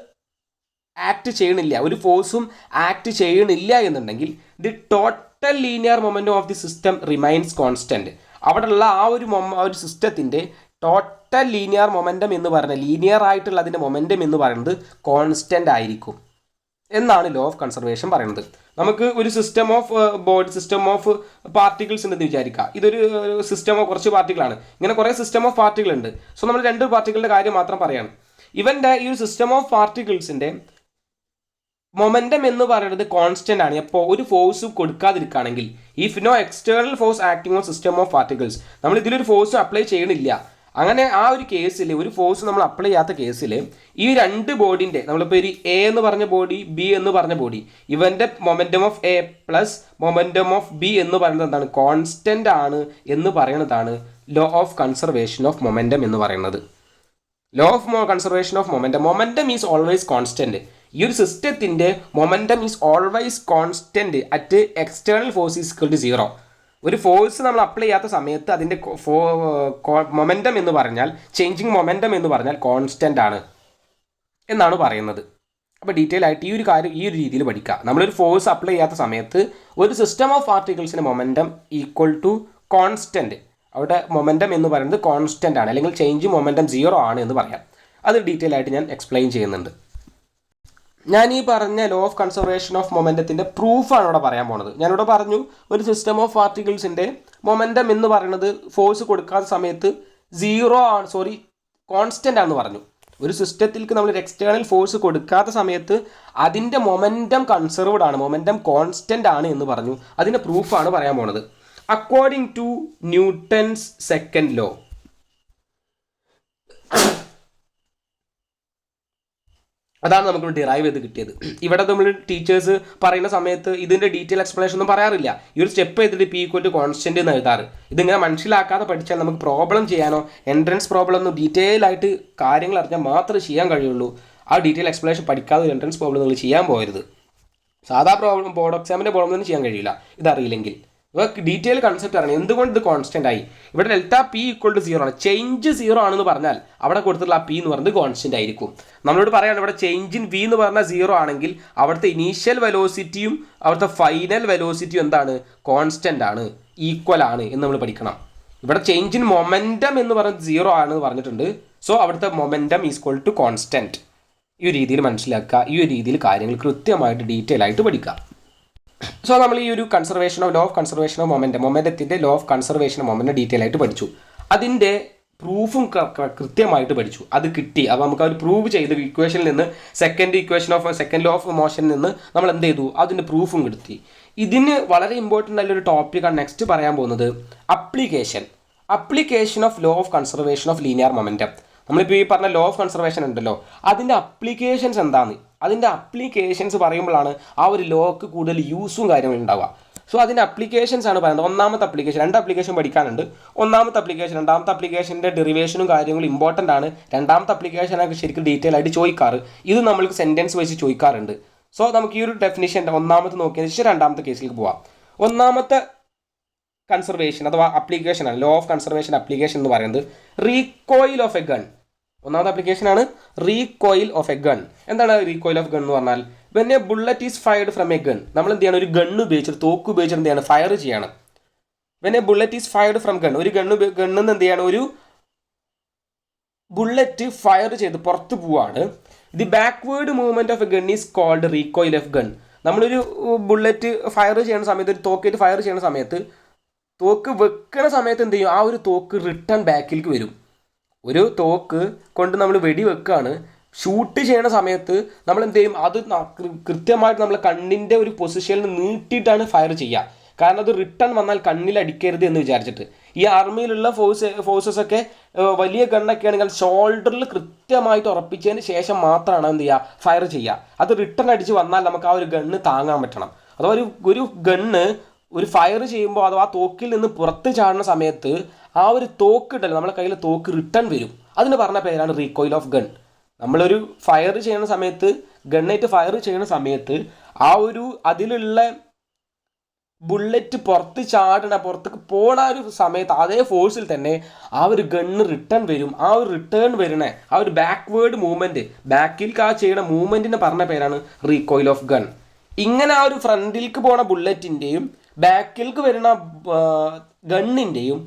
ആക്ട് ചെയ്യണില്ല, ഒരു ഫോഴ്സും ആക്ട് ചെയ്യണില്ല എന്നുണ്ടെങ്കിൽ the total linear momentum of the system remains constant. അവിടെയുള്ള ആ ഒരു സിസ്റ്റത്തിൻ്റെ ടോട്ടൽ ലീനിയർ മൊമെൻറ്റം എന്ന് പറയുന്നത്, ലീനിയർ ആയിട്ടുള്ള അതിൻ്റെ മൊമെൻറ്റം എന്ന് പറയുന്നത് കോൺസ്റ്റൻ്റ് ആയിരിക്കും എന്നാണ് ലോ ഓഫ് കൺസർവേഷൻ പറയുന്നത്. നമുക്ക് ഒരു സിസ്റ്റം ഓഫ് പാർട്ടിക്കിൾസ് ഉണ്ടെന്ന് വിചാരിക്കുക. ഇതൊരു സിസ്റ്റം ഓഫ് കുറച്ച് പാർട്ടിക്കിളാണ്. ഇങ്ങനെ കുറേ സിസ്റ്റം ഓഫ് പാർട്ടിക്കിൾ ഉണ്ട്. സോ നമ്മൾ 2 പാർട്ടിക്കിളിൻ്റെ കാര്യം മാത്രം പറയാണ്. ഇവൻ്റെ ഈ ഒരു സിസ്റ്റം ഓഫ് പാർട്ടിക്കിൾസിൻ്റെ മൊമെൻറ്റം എന്ന് പറയുന്നത് കോൺസ്റ്റൻ്റ് ആണ്. അപ്പോൾ ഒരു ഫോഴ്സും കൊടുക്കാതിരിക്കുകയാണെങ്കിൽ, if no external force acting on system of particles, നമ്മൾ ഇതിലൊരു ഫോഴ്സ് അപ്ലൈ ചെയ്യണില്ല, അങ്ങനെ ആ ഒരു കേസിൽ ഒരു ഫോഴ്സ് നമ്മൾ അപ്ലൈ ചെയ്യാത്ത കേസിൽ ഈ 2 ബോഡിൻ്റെ, നമ്മളിപ്പോൾ ഒരു എ എന്ന് പറഞ്ഞ ബോഡി, ബി എന്ന് പറഞ്ഞ ബോഡി, ഇവൻ്റെ momentum of A plus momentum of B എന്ന് പറയുന്നത് എന്താണ്, കോൺസ്റ്റൻ്റ് ആണ് എന്ന് പറയുന്നതാണ് law of conservation of momentum എന്ന് പറയുന്നത്. Law of conservation of momentum is always constant. ഈ ഒരു സിസ്റ്റത്തിൻ്റെ momentum is always constant at external force is equal to 0. ഒരു ഫോഴ്സ് നമ്മൾ അപ്ലൈ ചെയ്യാത്ത സമയത്ത് അതിൻ്റെ മൊമെൻറ്റം എന്ന് പറഞ്ഞാൽ, ചേഞ്ചിങ് മൊമെൻറ്റം എന്ന് പറഞ്ഞാൽ കോൺസ്റ്റൻ്റ് ആണ് എന്നാണ് പറയുന്നത്. അപ്പോൾ ഡീറ്റെയിൽ ആയിട്ട് ഈ ഒരു കാര്യം ഈ ഒരു രീതിയിൽ പഠിക്കുക. നമ്മളൊരു ഫോഴ്സ് അപ്ലൈ ചെയ്യാത്ത സമയത്ത് ഒരു സിസ്റ്റം ഓഫ് പാർട്ടിക്കിൾസിൻ്റെ മൊമെൻറ്റം ഈക്വൽ ടു കോൺസ്റ്റൻറ്റ്, അവിടെ മൊമെൻറ്റം എന്ന് പറയുന്നത് കോൺസ്റ്റൻ്റ് ആണ്, അല്ലെങ്കിൽ ചേഞ്ച് മൊമെൻറ്റം 0 ആണ് എന്ന് പറയാം. അത് ഡീറ്റെയിൽ ആയിട്ട് ഞാൻ എക്സ്പ്ലെയിൻ ചെയ്യുന്നുണ്ട്. ഞാൻ ഈ പറഞ്ഞ ലോ ഓഫ് കൺസർവേഷൻ ഓഫ് മൊമെൻറ്റത്തിൻ്റെ പ്രൂഫാണ് ഇവിടെ പറയാൻ പോണത്. ഞാനിവിടെ പറഞ്ഞു ഒരു സിസ്റ്റം ഓഫ് പാർട്ടിക്കിൾസിൻ്റെ മൊമെൻറ്റം എന്ന് പറയുന്നത് ഫോഴ്സ് കൊടുക്കാത്ത സമയത്ത് കോൺസ്റ്റൻ്റ് ആണെന്ന് പറഞ്ഞു. ഒരു സിസ്റ്റത്തിലേക്ക് നമ്മൾ എക്സ്റ്റേണൽ ഫോഴ്സ് കൊടുക്കാത്ത സമയത്ത് അതിൻ്റെ മൊമെൻറ്റം കൺസർവ്ഡ് ആണ്, മൊമെൻറ്റം കോൺസ്റ്റൻ്റ് ആണ് എന്ന് പറഞ്ഞു. അതിൻ്റെ പ്രൂഫാണ് പറയാൻ പോണത്. According to Newton's second law, അതാണ് നമുക്ക് ഡിറൈവ് ചെയ്ത് കിട്ടിയത്. ഇവിടെ നമ്മൾ ടീച്ചേഴ്സ് പറയുന്ന സമയത്ത് ഇതിൻ്റെ ഡീറ്റെയിൽ എക്സ്പ്ലനേഷൻ ഒന്നും പറയാറില്ല. ഈ ഒരു സ്റ്റെപ്പ് ചെയ്തിട്ട് പി ഈക്വൽ ടു കോൺസ്റ്റന്റ് എന്ന് എഴുതാറ്. ഇതിങ്ങനെ മനസ്സിലാക്കാതെ പഠിച്ചാൽ നമുക്ക് പ്രോബ്ലം ചെയ്യാനോ എൻട്രൻസ് പ്രോബ്ലം ഒന്നും ഡീറ്റെയിൽ ആയിട്ട് കാര്യങ്ങൾ അറിഞ്ഞാൽ മാത്രമേ ചെയ്യാൻ കഴിയുള്ളൂ. ആ ഡീറ്റെയിൽ എക്സ്പ്ലനേഷൻ പഠിക്കാതെ ഒരു എൻട്രൻസ് പ്രോബ്ലം നിങ്ങൾ ചെയ്യാൻ പോകരുത്. സാധാ പ്രോബ്ലം ബോർഡ് എക്സാമിൻ്റെ പ്രോബ്ലം ഒന്നും ചെയ്യാൻ കഴിയില്ല ഇതറിയില്ലെങ്കിൽ. ഇവർക്ക് ഡീറ്റെയിൽ കൺസെപ്റ്റ് അറിയണം. എന്തുകൊണ്ട് ഇത് കോൺസ്റ്റന്റ് ആയി? ഇവിടെ ഡെൽറ്റ പി ഈക്വൽ ടു 0 ആണ്. ചേഞ്ച് 0 ആണെന്ന് പറഞ്ഞാൽ അവിടെ കൊടുത്തിട്ടുള്ള ആ പി എന്ന് പറയുന്നത് കോൺസ്റ്റന്റ് ആയിരിക്കും. നമ്മളോട് പറയാണ് ഇവിടെ ചേഞ്ച് ഇൻ വി എന്ന് പറഞ്ഞാൽ 0 ആണെങ്കിൽ അവിടുത്തെ ഇനീഷ്യൽ വെലോസിറ്റിയും അവിടുത്തെ ഫൈനൽ വെലോസിറ്റിയും എന്താണ്, കോൺസ്റ്റന്റ് ആണ്, ഈക്വൽ ആണ് എന്ന് നമ്മൾ പഠിക്കണം. ഇവിടെ ചേഞ്ച് ഇൻ മൊമെൻറ്റം എന്ന് പറയുന്നത് 0 ആണെന്ന് പറഞ്ഞിട്ടുണ്ട്. സോ അവിടുത്തെ മൊമെൻറ്റം ഈക്വൽ ടു കോൺസ്റ്റന്റ്. ഈ ഒരു രീതിയിൽ മനസ്സിലാക്കുക. ഈ ഒരു രീതിയിൽ കാര്യങ്ങൾ കൃത്യമായിട്ട് ഡീറ്റെയിൽ ആയിട്ട് പഠിക്കുക. സോ നമ്മൾ ഈ ഒരു ലോ ഓഫ് കൺസർവേഷൻ ഓഫ് മൊമെൻറ്റത്തിൻ്റെ law of conservation of momentum detail ആയിട്ട് പഠിച്ചു. അതിൻ്റെ പ്രൂഫും കൃത്യമായിട്ട് പഠിച്ചു. അത് കിട്ടി. അപ്പോൾ നമുക്ക് അത് പ്രൂവ് ചെയ്ത് ഇക്വേഷനിൽ നിന്ന് സെക്കൻഡ് ലോ ഓഫ് മോഷനിൽ നിന്ന് നമ്മൾ എന്ത് ചെയ്തു, അതിൻ്റെ പ്രൂഫും കിട്ടി. ഇതിന് വളരെ ഇമ്പോർട്ടൻ്റ് ആയിട്ടുള്ള ടോപ്പിക്കാണ് നെക്സ്റ്റ് പറയാൻ പോകുന്നത്, application of law of conservation of linear momentum. നമ്മളിപ്പോൾ ഈ പറഞ്ഞ ലോ ഓഫ് കൺസർവേഷൻ ഉണ്ടല്ലോ, അതിൻ്റെ അപ്ലിക്കേഷൻസ് എന്താണ്, അതിൻ്റെ അപ്ലിക്കേഷൻസ് പറയുമ്പോഴാണ് ആ ഒരു ലോക്ക് കൂടുതൽ യൂസും കാര്യങ്ങളും ഉണ്ടാവുക. സോ അതിൻ്റെ അപ്ലിക്കേഷൻസ് ആണ് പറയുന്നത്. ഒന്നാമത്തെ അപ്ലിക്കേഷൻ, 2 അപ്ലിക്കേഷൻ പഠിക്കാനുണ്ട്. ഒന്നാമത്തെ അപ്ലിക്കേഷൻ, രണ്ടാമത്തെ അപ്ലിക്കേഷൻ്റെ ഡെറിവേഷനും കാര്യങ്ങളും ഇമ്പോർട്ടൻ്റ് ആണ്. രണ്ടാമത്തെ അപ്ലിക്കേഷനൊക്കെ ശരിക്കും ഡീറ്റെയിൽ ആയിട്ട് ചോദിക്കാറ്. ഇത് നമ്മൾക്ക് സെൻറ്റൻസ് വെച്ച് ചോദിക്കാറുണ്ട്. സോ നമുക്ക് ഈ ഒരു ഡെഫിനിഷൻ ഒന്നാമത്തെ നോക്കിയതിന് ശേഷം രണ്ടാമത്തെ കേസിലേക്ക് പോവാം. ഒന്നാമത്തെ കൺസർവേഷൻ അഥവാ അപ്ലിക്കേഷൻ ആണ് ലോ ഓഫ് കൺസർവേഷൻ അപ്ലിക്കേഷൻ എന്ന് പറയുന്നത് റീകോയിൽ ഓഫ് എ ഗൺ. ഒന്നാമത്തെ അപ്ലിക്കേഷൻ ആണ് റീകോയിൽ ഓഫ് എ ഗൺ. എന്താണ് റീകോയിൽ ഓഫ് ഗൺ എന്ന് പറഞ്ഞാൽ, when A bullet is fired from A gun, നമ്മൾ എന്ത് ചെയ്യണം, ഒരു ഗണ്ണ് ഉപയോഗിച്ചിട്ട് തോക്ക് ഉപയോഗിച്ചിട്ട് എന്ത് ചെയ്യണം, ഫയർ ചെയ്യണം. When A bullet is fired from gun, ഒരു ഗണ്ണിന്ന് എന്ത് ചെയ്യണം, ഒരു ബുള്ളറ്റ് ഫയർ ചെയ്ത് പുറത്ത് പോവാണ്. The backward movement of a gun is called recoil of gun. നമ്മളൊരു ബുള്ളറ്റ് ഫയർ ചെയ്യുന്ന സമയത്ത്, ഒരു തോക്കേറ്റ് ഫയർ ചെയ്യുന്ന സമയത്ത് തോക്ക് വെക്കുന്ന സമയത്ത് എന്ത് ചെയ്യും, ആ ഒരു തോക്ക് റിട്ടേൺ ബാക്കിലേക്ക് വരും. ഒരു തോക്ക് കൊണ്ട് നമ്മൾ വെടി വെക്കുകയാണ്, ഷൂട്ട് ചെയ്യണ സമയത്ത് നമ്മൾ എന്ത് ചെയ്യും, അത് കൃത്യമായിട്ട് നമ്മൾ കണ്ണിൻ്റെ ഒരു പൊസിഷനിൽ നീട്ടിയിട്ടാണ് ഫയർ ചെയ്യുക. കാരണം അത് റിട്ടേൺ വന്നാൽ കണ്ണിലടിക്കരുത് എന്ന് വിചാരിച്ചിട്ട്. ഈ ആർമിയിലുള്ള ഫോഴ്സസ് ഒക്കെ വലിയ ഗണ്ണൊക്കെ ആണെങ്കിൽ ഷോൾഡറിൽ കൃത്യമായിട്ട് ഉറപ്പിച്ചതിന് ശേഷം മാത്രമാണ് എന്ത് ചെയ്യുക, ഫയർ ചെയ്യുക. അത് റിട്ടേൺ അടിച്ച് വന്നാൽ നമുക്ക് ആ ഒരു ഗണ്ണ് താങ്ങാൻ പറ്റണം. അഥവാ ഒരു ഗണ്ണ് ഒരു ഫയർ ചെയ്യുമ്പോൾ അഥവാ ആ തോക്കിൽ നിന്ന് പുറത്ത് ചാടുന്ന സമയത്ത് ആ ഒരു തോക്ക് ഉണ്ടല്ലോ, നമ്മുടെ കയ്യിൽ തോക്ക് റിട്ടേൺ വരും. അതിന് പറഞ്ഞ പേരാണ് റീകോയിൽ ഓഫ് ഗൺ. നമ്മളൊരു ഫയർ ചെയ്യുന്ന സമയത്ത്, ഗണ്ണായിട്ട് ഫയർ ചെയ്യുന്ന സമയത്ത് ആ ഒരു അതിലുള്ള ബുള്ളറ്റ് പുറത്തേക്ക് പോണ ഒരു സമയത്ത് അതേ ഫോഴ്സിൽ തന്നെ ആ ഒരു ഗണ്ണ് റിട്ടേൺ വരും. ആ ഒരു റിട്ടേൺ വരുന്ന ആ ഒരു ബാക്ക്വേർഡ് മൂവ്മെൻറ്റ്, ബാക്കിലേക്ക് ആ ചെയ്യുന്ന മൂവ്മെൻറ്റിന് പറഞ്ഞ പേരാണ് റീകോയിൽ ഓഫ് ഗൺ. ഇങ്ങനെ ആ ഒരു ഫ്രണ്ടിലേക്ക് പോണ ബുള്ളറ്റിൻ്റെയും ബാക്കിലേക്ക് വരുന്ന ഗണ്ണിൻ്റെയും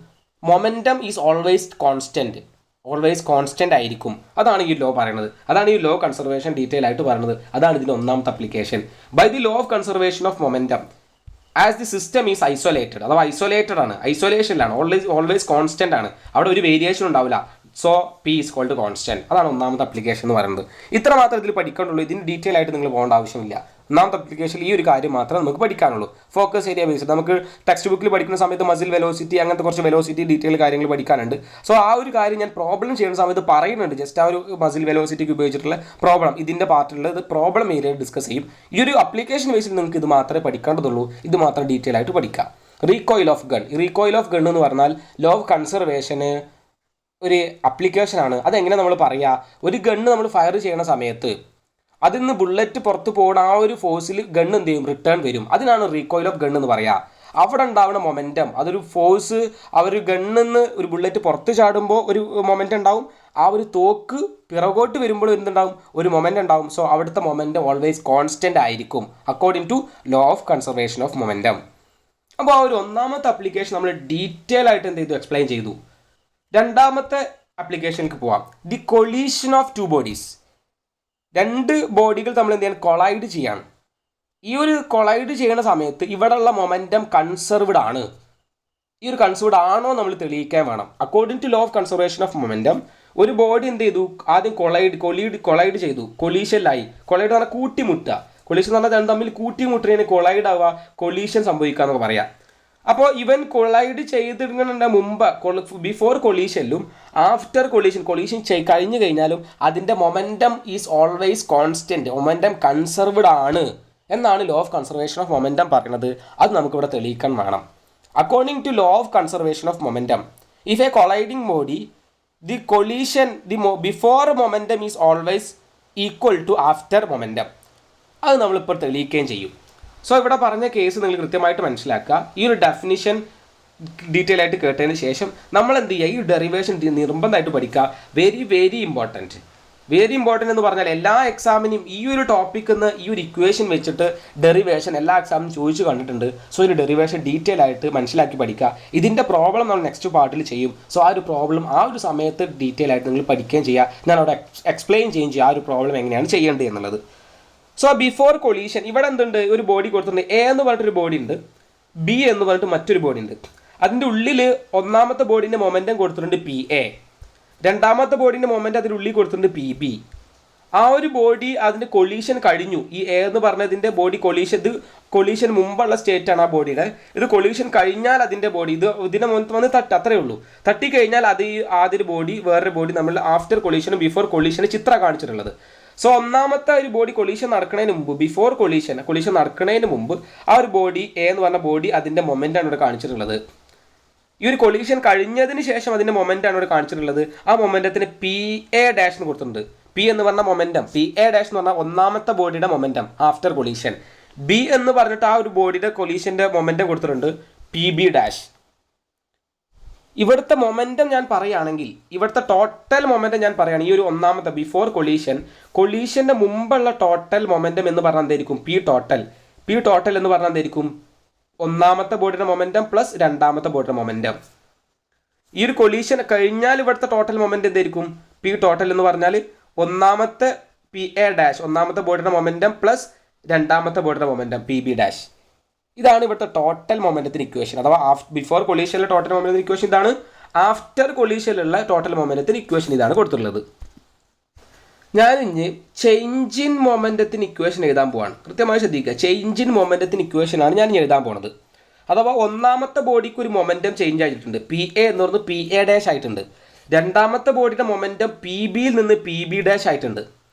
മൊമെൻറ്റം ഈസ് ഓൾവേസ് കോൺസ്റ്റൻ്റ് ആയിരിക്കും. അതാണ് ഈ ലോ പറയുന്നത്. അതാണ് ഈ ലോ കൺസർവേഷൻ ഡീറ്റെയിൽ ആയിട്ട് പറയുന്നത്. അതാണ് ഇതിൻ്റെ ഒന്നാമത്തെ application. By the law of conservation of momentum as the system is isolated, അഥവാ ഐസൊലേറ്റഡ് ആണ്, ഐസൊലേഷനിലാണ്, ഓൾവേസ് കോൺസ്റ്റൻ്റ് ആണ്, അവിടെ ഒരു വേരിയേഷൻ ഉണ്ടാവില്ല. So P is called constant. അതാണ് ഒന്നാമത്തെ അപ്ലിക്കേഷൻ എന്ന് പറയുന്നത്. ഇത്ര മാത്രം ഇതിൽ പഠിക്കാനുള്ളൂ. ഇതിന് ഡീറ്റെയിൽ ആയിട്ട് നിങ്ങൾ പോകേണ്ട ആവശ്യമില്ല. ഒന്നാമത്തെ അപ്ലിക്കേഷനിൽ ഈ ഒരു കാര്യം മാത്രമേ നമുക്ക് പഠിക്കാനുള്ളൂ. ഫോക്കസ് ഏരിയ ബേസ്ഡ് നമുക്ക് ടെക്സ്റ്റ് ബുക്കിൽ പഠിക്കുന്ന സമയത്ത് മസിൽ വെലോസിറ്റി, അങ്ങനത്തെ കുറച്ച് വെലോസിറ്റി ഡീറ്റെയിൽ കാര്യങ്ങൾ പഠിക്കാനുണ്ട്. സോ ആ ഒരു കാര്യം ഞാൻ പ്രോബ്ലം ചെയ്യുന്ന സമയത്ത് പറയുന്നുണ്ട്. ജസ്റ്റ് ആ ഒരു മസിൽ വെലോസിറ്റിക്ക് ഉപയോഗിച്ചിട്ടുള്ള പ്രോബ്ലം ഇതിൻ്റെ പാർട്ടിലുള്ളത് പ്രോബ്ലം ഏരിയ ഡിസ്കസ് ചെയ്യും. ഈ ഒരു അപ്ലിക്കേഷൻ ബേസിൽ നിങ്ങൾക്ക് ഇത് മാത്രമേ പഠിക്കേണ്ടതുള്ളൂ. ഇത് മാത്രം ഡീറ്റെയിൽ ആയിട്ട് പഠിക്കാം. റീകോയിൽ ഓഫ് ഗൺ എന്ന് പറഞ്ഞാൽ ലോ ഓഫ് കൺസർവേഷന് ഒരു അപ്ലിക്കേഷനാണ്. അതെങ്ങനെ നമ്മൾ പറയുക, ഒരു ഗണ്ണ് നമ്മൾ ഫയർ ചെയ്യുന്ന സമയത്ത് അതിൽ നിന്ന് ബുള്ളറ്റ് പുറത്ത് പോകുന്ന ആ ഒരു ഫോഴ്സിൽ ഗണ്ണ് എന്ത് ചെയ്യും, റിട്ടേൺ വരും. അതിനാണ് റീകോയിൽ ഓഫ് ഗൺ എന്ന് പറയുക. അവിടെ ഉണ്ടാവുന്ന മൊമെൻറ്റം, അതൊരു ഫോഴ്സ്, ആ ഒരു ഗണ്ണിന്ന് ഒരു ബുള്ളറ്റ് പുറത്ത് ചാടുമ്പോൾ ഒരു മൊമെൻറ്റം ഉണ്ടാവും. ആ ഒരു തോക്ക് പിറകോട്ട് വരുമ്പോൾ എന്തുണ്ടാവും, ഒരു മൊമെൻറ്റം ഉണ്ടാവും. സോ അവിടുത്തെ മൊമെൻറ്റം ഓൾവേസ് കോൺസ്റ്റൻ്റ് ആയിരിക്കും according to law of conservation of momentum. അപ്പോൾ ആ ഒരു ഒന്നാമത്തെ അപ്ലിക്കേഷൻ നമ്മൾ ഡീറ്റെയിൽ ആയിട്ട് എന്ത് ചെയ്തു, എക്സ്പ്ലെയിൻ ചെയ്തു. രണ്ടാമത്തെ അപ്ലിക്കേഷനിലേക്ക് പോവാം. The collision of two bodies. രണ്ട് ബോഡികൾ തമ്മിൽ എന്ത് ചെയ്യാൻ, കൊളൈഡ് ചെയ്യാണ്. ഈ ഒരു കൊളൈഡ് ചെയ്യുന്ന സമയത്ത് ഇവിടെയുള്ള മൊമെൻറ്റം കൺസർവ്ഡ് ആണ്. ഈ ഒരു കൺസർവ്ഡ് ആണോ നമ്മൾ തെളിയിക്കാൻ വേണം. According to law of conservation of momentum ഒരു ബോഡി എന്ത് ചെയ്തു, ആദ്യം കൊളൈഡ് ചെയ്തു, കൊളീഷനിലായി. കൊളൈഡ് എന്ന് പറഞ്ഞാൽ കൂട്ടിമുട്ടുക. കൊളീഷൻ എന്ന് പറഞ്ഞാൽ തമ്മിൽ കൂട്ടിമുട്ടുന്നതിന് കൊളൈഡ് ആവുക, കൊളീഷൻ സംഭവിക്കുക എന്നൊക്കെ പറയാം. അപ്പോൾ ഇവൻ കൊളൈഡ് ചെയ്തിടുന്നതിൻ്റെ മുമ്പ്, ബിഫോർ കൊളീഷനിലും ആഫ്റ്റർ കൊളീഷൻ കഴിഞ്ഞു കഴിഞ്ഞാലും അതിൻ്റെ momentum is always constant, momentum conserved ആണ് എന്നാണ് law of conservation of momentum പറയുന്നത്. അത് നമുക്കിവിടെ തെളിയിക്കാൻ വേണം. According to law of conservation of momentum, if a colliding body the collision before momentum is always equal to after momentum. അത് നമ്മളിപ്പോൾ തെളിയിക്കുകയും ചെയ്യും. സോ ഇവിടെ പറഞ്ഞ കേസ് നിങ്ങൾ കൃത്യമായിട്ട് മനസ്സിലാക്കുക. ഈ ഒരു ഡെഫിനിഷൻ ഡീറ്റെയിൽ ആയിട്ട് കേട്ടതിന് ശേഷം നമ്മൾ എന്ത് ചെയ്യുക, ഈ ഡെറിവേഷൻ നിർബന്ധമായിട്ട് പഠിക്കുക. വെരി ഇമ്പോർട്ടൻറ്റ് എന്ന് പറഞ്ഞാൽ എല്ലാ എക്സാമിനും ഈ ഒരു ടോപ്പിക്കിൽ നിന്ന് ഈ ഒരു ഇക്വേഷൻ വെച്ചിട്ട് ഡെറിവേഷൻ എല്ലാ എക്സാമിനും ചോദിച്ചു കണ്ടിട്ടുണ്ട്. സോ ഈ ഡെറിവേഷൻ ഡീറ്റെയിൽ ആയിട്ട് മനസ്സിലാക്കി പഠിക്കുക. ഇതിൻ്റെ പ്രോബ്ലം നമ്മൾ നെക്സ്റ്റ് പാർട്ടിൽ ചെയ്യും. സോ ആ ഒരു പ്രോബ്ലം ആ ഒരു സമയത്ത് ഡീറ്റെയിൽ ആയിട്ട് നിങ്ങൾ പഠിക്കുകയും ചെയ്യുക. ഞാൻ അവിടെ എക്സ്പ്ലെയിൻ ചെയ്യുകയും ചെയ്യുക ആ ഒരു പ്രോബ്ലം എങ്ങനെയാണ് ചെയ്യേണ്ടത് എന്നുള്ളത്. സോ ബിഫോർ കൊളീഷൻ ഇവിടെ എന്തുണ്ട്, ഒരു ബോഡി കൊടുത്തിട്ടുണ്ട്. എ എന്ന് പറഞ്ഞിട്ടൊരു ബോഡി ഉണ്ട്, ബി എന്ന് പറഞ്ഞിട്ട് മറ്റൊരു ബോഡി ഉണ്ട്. അതിൻ്റെ ഉള്ളിൽ ഒന്നാമത്തെ ബോഡീൻ്റെ മൊമെൻറ്റം കൊടുത്തിട്ടുണ്ട് പി എ, രണ്ടാമത്തെ ബോഡീൻ്റെ മൊമെൻറ്റം അതിൻ്റെ ഉള്ളിൽ കൊടുത്തിട്ടുണ്ട് പി ബി. ആ ഒരു ബോഡി അതിൻ്റെ കൊളീഷൻ കഴിഞ്ഞു. ഈ എ എന്ന് പറഞ്ഞതിൻ്റെ ബോഡി കൊളീഷൻ മുമ്പുള്ള സ്റ്റേറ്റ് ആണ് ആ ബോഡിയുടെ. ഇത് കൊളീഷൻ കഴിഞ്ഞാൽ അതിൻ്റെ ബോഡി ഇതിനെ വന്ന് അത്രയേ ഉള്ളൂ. തട്ടിക്കഴിഞ്ഞാൽ അത് ഈ ആദ്യ ബോഡി വേറൊരു ബോഡി നമ്മൾ ആഫ്റ്റർ കൊളീഷനും ബിഫോർ കൊളീഷനും ചിത്രം കാണിച്ചിട്ടുള്ളത്. സോ ഒന്നാമത്തെ ഒരു ബോഡി കൊളീഷൻ നടക്കുന്നതിന് മുമ്പ്, ബിഫോർ കൊളീഷൻ നടക്കുന്നതിന് മുമ്പ് ആ ഒരു ബോഡി എ എന്ന് പറഞ്ഞ ബോഡി അതിൻ്റെ മൊമെൻ്റാണ് ഇവിടെ കാണിച്ചിട്ടുള്ളത്. ഈ ഒരു കൊളീഷൻ കഴിഞ്ഞതിന് ശേഷം അതിൻ്റെ മൊമെൻ്റാണ് ഇവിടെ കാണിച്ചിട്ടുള്ളത്. ആ മൊമെൻറ്റത്തിന് പി എ ഡാഷ് എന്ന് കൊടുത്തിട്ടുണ്ട്. പി എന്ന് പറഞ്ഞ മൊമെൻറ്റം, പി എ ഡാഷ് എന്ന് പറഞ്ഞാൽ ഒന്നാമത്തെ ബോഡിയുടെ മൊമെൻറ്റം ആഫ്റ്റർ കൊളീഷൻ. ബി എന്ന് പറഞ്ഞിട്ട് ആ ഒരു ബോഡിയുടെ കൊളീഷൻ്റെ മൊമെൻറ്റം കൊടുത്തിട്ടുണ്ട് പി ബി ഡാഷ്. ഇവിടുത്തെ മൊമെൻറ്റം ഞാൻ പറയുകയാണെങ്കിൽ, ഇവിടുത്തെ ടോട്ടൽ മൊമെൻറ്റം ഞാൻ പറയുകയാണെങ്കിൽ, ഈ ഒരു ഒന്നാമത്തെ ബിഫോർ കൊളീഷൻ്റെ മുമ്പുള്ള ടോട്ടൽ മൊമെൻറ്റം എന്ന് പറഞ്ഞാൽ എന്തായിരിക്കും, പി ടോട്ടൽ എന്ന് പറഞ്ഞാൽ എന്തായിരിക്കും, ഒന്നാമത്തെ ബോഡിയുടെ മൊമെൻറ്റം പ്ലസ് രണ്ടാമത്തെ ബോഡിയുടെ മൊമെൻറ്റം. ഈ ഒരു കൊളീഷൻ കഴിഞ്ഞാൽ ഇവിടുത്തെ ടോട്ടൽ മൊമെൻറ്റം എന്തായിരിക്കും, പി ടോട്ടൽ എന്ന് പറഞ്ഞാൽ ഒന്നാമത്തെ പി എ ഡാഷ്, ഒന്നാമത്തെ ബോഡിയുടെ മൊമെൻറ്റം പ്ലസ് രണ്ടാമത്തെ ബോഡിയുടെ മൊമെൻറ്റം പി ബി ഡാഷ്. ഇതാണ് ഇവിടുത്തെ ടോട്ടൽ മൊമെൻറ്റത്തിന് ഇക്വേഷൻ. അഥവാ ബിഫോർ കൊളീഷനിലെ ടോട്ടൽ മൊമെൻറ്റത്തിന് ഇക്വേഷൻ ഇതാണ്. ആഫ്റ്റർ കൊളീഷനിലുള്ള ടോട്ടൽ മൊമെൻറ്റത്തിന് ഇക്വേഷൻ ഇതാണ് കൊടുത്തിട്ടുള്ളത്. ഞാൻ ഇനി ചേഞ്ച് ഇൻ മൊമെൻറ്റത്തിന് ഇക്വേഷൻ എഴുതാൻ പോവാണ്. കൃത്യമായി ശ്രദ്ധിക്കുക, ചേഞ്ച് ഇൻ മൊമെൻറ്റത്തിന് ഇക്വേഷനാണ് ഞാൻ ഇനി എഴുതാൻ പോണത്. അഥവാ ഒന്നാമത്തെ ബോഡിക്ക് ഒരു മൊമെൻറ്റം ചേഞ്ച് ആയിട്ടുണ്ട്, പി എ എന്ന് പറഞ്ഞ് പി എ ഡാഷ് ആയിട്ടുണ്ട്. രണ്ടാമത്തെ ബോഡിയുടെ മൊമെൻറ്റം പി ബിയിൽ നിന്ന് പി ബി ഡാഷ് ആയിട്ടുണ്ട്.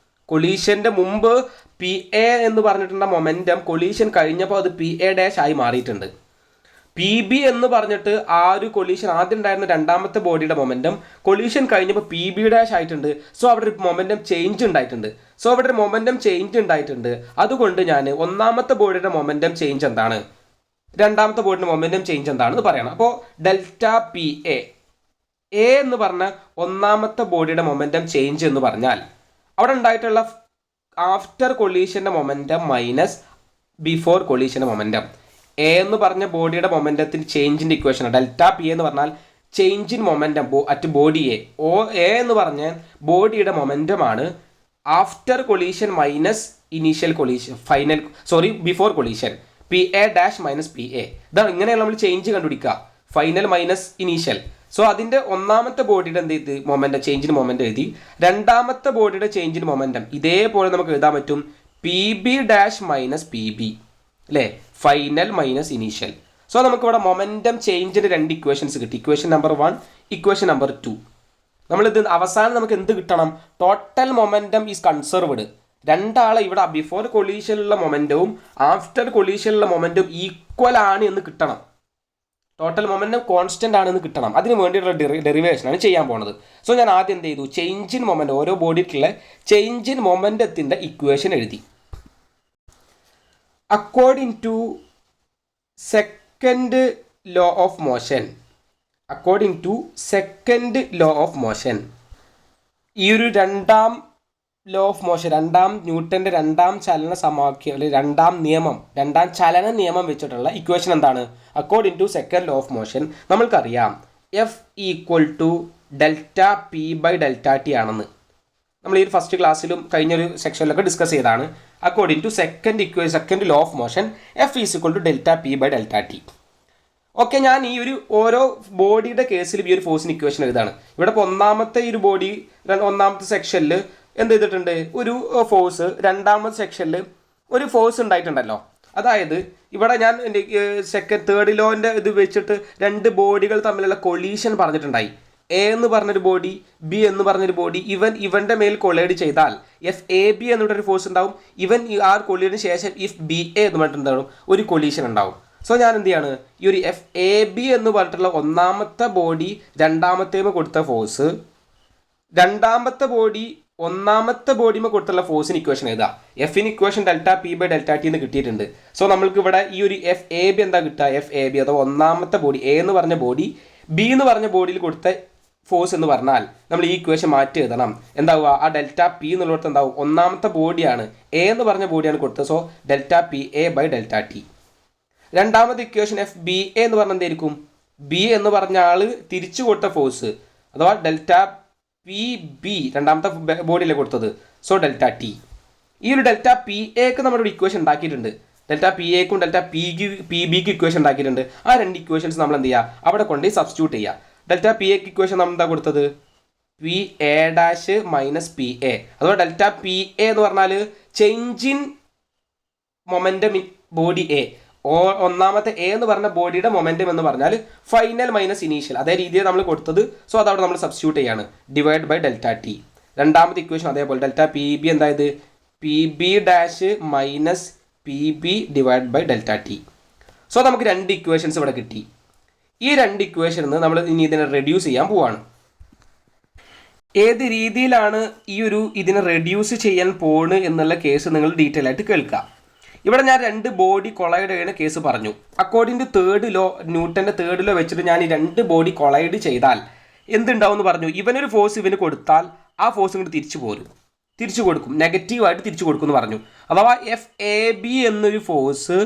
കൊളീഷൻ്റെ മുമ്പ് പി എ എന്ന് പറഞ്ഞിട്ടുള്ള മൊമെൻറ്റം കൊളീഷൻ കഴിഞ്ഞപ്പോൾ അത് പി എ ഡാഷ് ആയി മാറിയിട്ടുണ്ട്. പി ബി എന്ന് പറഞ്ഞിട്ട് ആ ഒരു കൊളീഷൻ ആദ്യം ഉണ്ടായിരുന്ന രണ്ടാമത്തെ ബോഡിയുടെ മൊമെൻറ്റം കൊളീഷൻ കഴിഞ്ഞപ്പോൾ പി ബി ഡാഷ് ആയിട്ടുണ്ട്. സോ അവിടെ ഒരു മൊമെൻറ്റം ചേഞ്ച് ഉണ്ടായിട്ടുണ്ട്. അതുകൊണ്ട് ഞാൻ ഒന്നാമത്തെ ബോഡിയുടെ മൊമെൻറ്റം ചേഞ്ച് എന്താണ്, രണ്ടാമത്തെ ബോഡിയുടെ മൊമെൻറ്റം ചേഞ്ച് എന്താണെന്ന് പറയണം. അപ്പോൾ ഡെൽറ്റ പി എ എന്ന് പറഞ്ഞ ഒന്നാമത്തെ ബോഡിയുടെ മൊമെൻറ്റം ചേഞ്ച് എന്ന് പറഞ്ഞാൽ അവിടെ ഉണ്ടായിട്ടുള്ള ആഫ്റ്റർ കൊളീഷൻ്റെ മൊമെൻറ്റം മൈനസ് ബിഫോർ കൊളീഷൻ്റെ മൊമെൻറ്റം. എ എന്ന് പറഞ്ഞ ബോഡിയുടെ മൊമെൻറ്റത്തിന് ചേഞ്ചിൻ്റെ ഇക്വേഷൻ ഡെൽറ്റ പി എന്ന് പറഞ്ഞാൽ change in momentum at body A. A എന്ന് പറഞ്ഞ ബോഡിയുടെ മൊമെൻറ്റമാണ് after collision minus initial collision before collision P A dash minus P A. ഇതാണ് ഇങ്ങനെയാണ് നമ്മൾ ചേഞ്ച് കണ്ടുപിടിക്കുക, ഫൈനൽ മൈനസ് ഇനീഷ്യൽ. സോ അതിൻ്റെ ഒന്നാമത്തെ ബോഡിയുടെ എന്ത് ചെയ്ത് മൊമെൻറ്റം ചേഞ്ചിന് മൊമെൻറ്റം എഴുതി, രണ്ടാമത്തെ ബോഡിയുടെ ചേഞ്ചിന് മൊമെൻറ്റം ഇതേപോലെ നമുക്ക് എഴുതാൻ പറ്റും P B dash minus P B അല്ലേ, ഫൈനൽ മൈനസ് ഇനീഷ്യൽ. സോ നമുക്കിവിടെ മൊമെൻറ്റം ചേഞ്ചിന് രണ്ട് ഇക്വേഷൻസ് കിട്ടി, ഇക്വേഷൻ നമ്പർ 1, ഇക്വേഷൻ നമ്പർ 2. നമ്മളിത് അവസാനം നമുക്ക് എന്ത് കിട്ടണം, ടോട്ടൽ മൊമെൻറ്റം ഈസ് കൺസർവ്ഡ്. രണ്ടാളെ ഇവിടെ ബിഫോർ കൊളീഷനിലുള്ള മൊമെൻറ്റവും ആഫ്റ്റർ കൊളീഷനിലുള്ള മൊമെൻറ്റവും ഈക്വൽ ആണ് എന്ന് കിട്ടണം. ടോട്ടൽ മൊമെൻറ്റം കോൺസ്റ്റൻ്റ് ആണെന്ന് കിട്ടണം. അതിന് വേണ്ടിയിട്ടുള്ള ഡെറിവേഷനാണ് ചെയ്യാൻ പോണത്. സോ ഞാൻ ആദ്യം എന്ത് ചെയ്തു, ചേഞ്ച് ഇൻ മൊമെൻറ്റം, ഓരോ ബോഡിക്കുള്ള ചേഞ്ച് ഇൻ മൊമെൻറ്റത്തിൻ്റെ ഇക്വേഷൻ എഴുതി. According to second law of motion, ഈ ഒരു രണ്ടാം ലോ ഓഫ് മോഷൻ, ന്യൂട്ടൻ്റെ രണ്ടാം ചലന സമവാക്യം അല്ലെങ്കിൽ രണ്ടാം ചലന നിയമം വെച്ചിട്ടുള്ള ഇക്വേഷൻ എന്താണ്, according to second law of motion നമ്മൾക്കറിയാം F equal to delta P by delta T ആണെന്ന് നമ്മൾ ഈ ഫസ്റ്റ് ക്ലാസ്സിലും കഴിഞ്ഞൊരു സെക്ഷനിലൊക്കെ ഡിസ്കസ് ചെയ്തതാണ്. According to second law of motion F is equal to delta P by delta T. Okay, ഞാൻ ഈ ഒരു ഓരോ ബോഡിയുടെ കേസിലും ഈ ഒരു ഫോഴ്സിന് ഇക്വേഷൻ എഴുതാണ്. ഇവിടെ ഇപ്പോൾ ഒന്നാമത്തെ ഈ ഒരു ബോഡി ഒന്നാമത്തെ സെക്ഷനിൽ എന്ത് ചെയ്തിട്ടുണ്ട്, ഒരു ഫോഴ്സ്, രണ്ടാമത്തെ സെക്ഷനിൽ ഒരു ഫോഴ്സ് ഉണ്ടായിട്ടുണ്ടല്ലോ. അതായത് ഇവിടെ ഞാൻ എൻ്റെ തേർഡ് ലോൻ്റെ ഇത് വെച്ചിട്ട് രണ്ട് ബോഡികൾ തമ്മിലുള്ള കൊളീഷൻ പറഞ്ഞിട്ടുണ്ടായി. എ എന്ന് പറഞ്ഞൊരു ബോഡി, ബി എന്ന് പറഞ്ഞൊരു ബോഡി, ഇവൻ്റെ മേൽ കൊളൈഡ് ചെയ്താൽ എഫ് എ ബി എന്നിട്ടൊരു ഫോഴ്സ് ഉണ്ടാവും. ആ കൊളീഡിന് ശേഷം ഇഫ് ബി എ എന്ന് പറഞ്ഞിട്ടുണ്ടാവും ഒരു കൊളീഷൻ ഉണ്ടാവും. സോ ഞാൻ എന്ത് ചെയ്യാണ്, ഈ ഒരു എഫ് എ ബി എന്ന് പറഞ്ഞിട്ടുള്ള ഒന്നാമത്തെ ബോഡി രണ്ടാമത്തേമ കൊടുത്ത ഫോഴ്സ്, രണ്ടാമത്തെ ബോഡി ഒന്നാമത്തെ ബോഡിമ കൊടുത്തുള്ള ഫോഴ്സിന് ഇക്വേഷൻ എഴുതുക. എഫിന് equation delta P by delta T എന്ന് കിട്ടിയിട്ടുണ്ട്. സോ നമ്മൾക്ക് ഇവിടെ ഈ ഒരു എഫ് എ ബി എന്താ കിട്ടുക, എഫ് എ ബി അഥവാ ഒന്നാമത്തെ ബോഡി എ എന്ന് പറഞ്ഞ ബോഡി ബി എന്ന് പറഞ്ഞ ബോഡിയിൽ കൊടുത്ത ഫോഴ്സ് എന്ന് പറഞ്ഞാൽ നമ്മൾ ഈ ഇക്വേഷൻ മാറ്റി എഴുതണം. എന്താവുക, ആ ഡെൽറ്റ പി എന്നുള്ളിടത്ത് എന്താവും, ഒന്നാമത്തെ ബോഡിയാണ് എ എന്ന് പറഞ്ഞ ബോഡിയാണ് കൊടുത്തത്. So delta P A by delta T. രണ്ടാമത്തെ ഇക്വേഷൻ എഫ് ബി എ എന്ന് പറഞ്ഞാൽ എന്തായിരിക്കും, ബി എന്ന് പറഞ്ഞ ആൾ തിരിച്ചു കൊടുത്ത ഫോഴ്സ് അഥവാ ഡെൽറ്റ പി ബി രണ്ടാമത്തെ ബോഡിയിലെ കൊടുത്തത്. So delta T. ഈ ഒരു ഡെൽറ്റ പി എക്ക് നമ്മളൊരു ഇക്വേഷൻ ഉണ്ടാക്കിയിട്ടുണ്ട്. ഡെൽറ്റ പി എക്കും ഡെൽറ്റ പി ബിക്ക് ഇക്വേഷൻ ഉണ്ടാക്കിയിട്ടുണ്ട്. ആ രണ്ട് ഇക്വേഷൻസ് നമ്മൾ എന്ത് ചെയ്യുക, അവിടെ കൊണ്ട് സബ്സ്റ്റിറ്റ്യൂട്ട് ചെയ്യുക. ഡെൽറ്റ പി എക്ക് ഇക്വേഷൻ നമ്മൾ എന്താ കൊടുത്തത്, P A dash minus P A. അഥവാ ഡെൽറ്റ പി എ എന്ന് പറഞ്ഞാൽ change in momentum in body A. ഒന്നാമത്തെ എ എന്ന് പറഞ്ഞ ബോഡിയുടെ മൊമെൻറ്റം എന്ന് പറഞ്ഞാൽ ഫൈനൽ മൈനസ് ഇനീഷ്യൽ, അതേ രീതിയിൽ നമ്മൾ കൊടുത്തത്. സോ അതവിടെ നമ്മൾ സബ്സ്റ്റിറ്റ്യൂട്ട് ചെയ്യാണ്, ഡിവൈഡ് ബൈ ഡെൽറ്റ ടി. രണ്ടാമത്തെ ഇക്വേഷൻ അതേപോലെ ഡെൽറ്റ പി ബി എന്തായത്, P B dash minus P B divide by delta T. So നമുക്ക് രണ്ട് ഇക്വേഷൻസ് ഇവിടെ കിട്ടി. ഈ രണ്ട് ഇക്വേഷനിൽ നിന്ന് നമ്മൾ ഇനി ഇതിനെ റെഡ്യൂസ് ചെയ്യാൻ പോവാണ്. ഏത് രീതിയിലാണ് ഇതിനെ റെഡ്യൂസ് ചെയ്യാൻ പോണ് എന്നുള്ള കേസ് നിങ്ങൾ ഡീറ്റെയിൽ ആയിട്ട് കേൾക്കുക. ഇവിടെ ഞാൻ രണ്ട് ബോഡി കൊളൈഡ് ചെയ്യുന്ന കേസ് പറഞ്ഞു. അക്കോർഡിംഗ് ടു തേർഡ് ലോ, ന്യൂട്ടൻ്റെ തേർഡ് ലോ വെച്ചിട്ട് ഞാൻ ഈ രണ്ട് ബോഡി കൊളൈഡ് ചെയ്താൽ എന്തുണ്ടാവും എന്ന് പറഞ്ഞു. ഇവനൊരു ഫോഴ്സ് ഇവന് കൊടുത്താൽ ആ ഫോഴ്സ് ഇങ്ങോട്ട് തിരിച്ചു കൊടുക്കും, നെഗറ്റീവായിട്ട് തിരിച്ചു കൊടുക്കും എന്ന് പറഞ്ഞു. അഥവാ എഫ് എ ബി എന്നൊരു ഫോഴ്സ്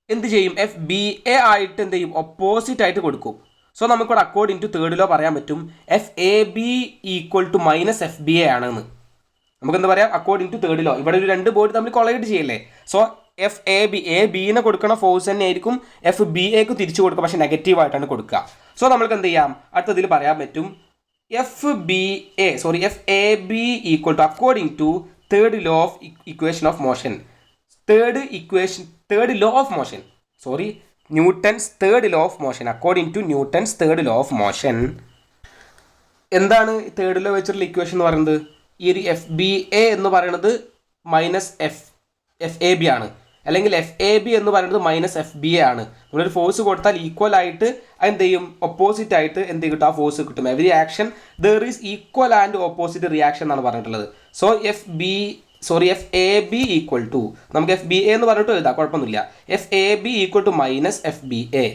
എന്ത് ചെയ്യും, എഫ് ബി എ ആയിട്ട് എന്ത് ചെയ്യും, ഓപ്പോസിറ്റ് ആയിട്ട് കൊടുക്കും. സോ നമുക്കിവിടെ അക്കോർഡിംഗ് ടു തേർഡ് ലോ പറയാൻ പറ്റും F A B equal to minus F B A ആണെന്ന്. നമുക്ക് എന്താ പറയാം, അക്കോർഡിംഗ് ടു തേർഡ് ലോ ഇവിടെ ഒരു രണ്ട് ബോഡി തമ്മിൽ കൊളൈഡ് ചെയ്യല്ലേ. So F A B bin കൊടുക്കുന്ന ഫോഴ്സ് തന്നെ ആയിരിക്കും എഫ് ബി എക്ക് തിരിച്ചു കൊടുക്കുക, പക്ഷെ നെഗറ്റീവായിട്ടാണ് കൊടുക്കുക. സോ നമ്മൾക്ക് എന്ത് ചെയ്യാം, അടുത്തതിൽ പറയാൻ പറ്റും F A B equal to according to third law of equation of motion Newton's third law of motion according to Newton's third law of motion. എന്താണ് തേർഡ് ലോ വെച്ചിട്ടുള്ള ഇക്വേഷൻ എന്ന് പറയുന്നത്? ഈ ഒരു എഫ് ബി എ എന്ന് പറയുന്നത് മൈനസ് എഫ് എ ബി ആണ്, അല്ലെങ്കിൽ എഫ് എ ബി എന്ന് പറയുന്നത് മൈനസ് എഫ് ബി എ ആണ്. നമ്മളൊരു ഫോഴ്സ് കൊടുത്താൽ ഈക്വൽ ആയിട്ട് എന്ത് ചെയ്യും, ഓപ്പോസിറ്റ് ആയിട്ട് എന്ത് കിട്ടും, ആ ഫോഴ്സ് കിട്ടും. Every action there is equal and opposite reaction എന്നാണ് പറഞ്ഞിട്ടുള്ളത്. So F A B equal to, നമുക്ക് എഫ് ബി എ എന്ന് പറഞ്ഞിട്ട് എഴുതാം, കുഴപ്പമൊന്നുമില്ല. F A B equal to minus F B A.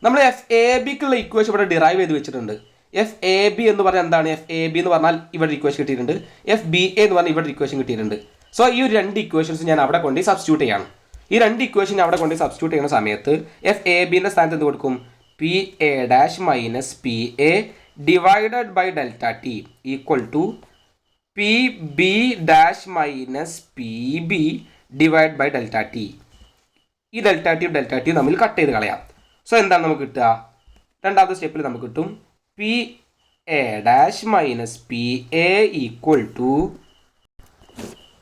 നമ്മൾ എഫ് എ ബിക്കുള്ള ഇക്വേഷൻ ഇവിടെ ഡിറൈവ് ചെയ്ത് വെച്ചിട്ടുണ്ട്. എഫ് എ ബി എന്ന് പറഞ്ഞാൽ എന്താണ്? എഫ് എ ബി എന്ന് പറഞ്ഞാൽ ഇവിടെ ഇക്വേഷൻ കിട്ടിയിട്ടുണ്ട്. എഫ് ബി എ എന്ന് പറഞ്ഞാൽ ഇവിടെ ഇക്വേഷൻ കിട്ടിയിട്ടുണ്ട്. സോ ഈ ഒരു രണ്ട് ഇക്വേഷൻസ് ഞാൻ അവിടെ കൊണ്ട് സബ്സ്റ്റിറ്റ്യൂട്ട് ചെയ്യാണ്. ഈ രണ്ട് ഇക്വേഷൻ അവിടെ കൊണ്ട് സബ്സ്റ്റിറ്റ്യൂട്ട് ചെയ്യുന്ന സമയത്ത് എഫ് എ ബിൻ്റെ സ്ഥാനത്ത് എന്ത് കൊടുക്കും? P A dash minus P A divided by delta T equal to P B dash minus P B divide by delta T. ഈ ഡെൽറ്റ ടിയും തമ്മിൽ കട്ട് ചെയ്ത് കളയാം. സോ എന്താണ് നമുക്ക് കിട്ടുക? രണ്ടാമത്തെ സ്റ്റെപ്പിൽ നമുക്ക് കിട്ടും P A dash minus P A equal to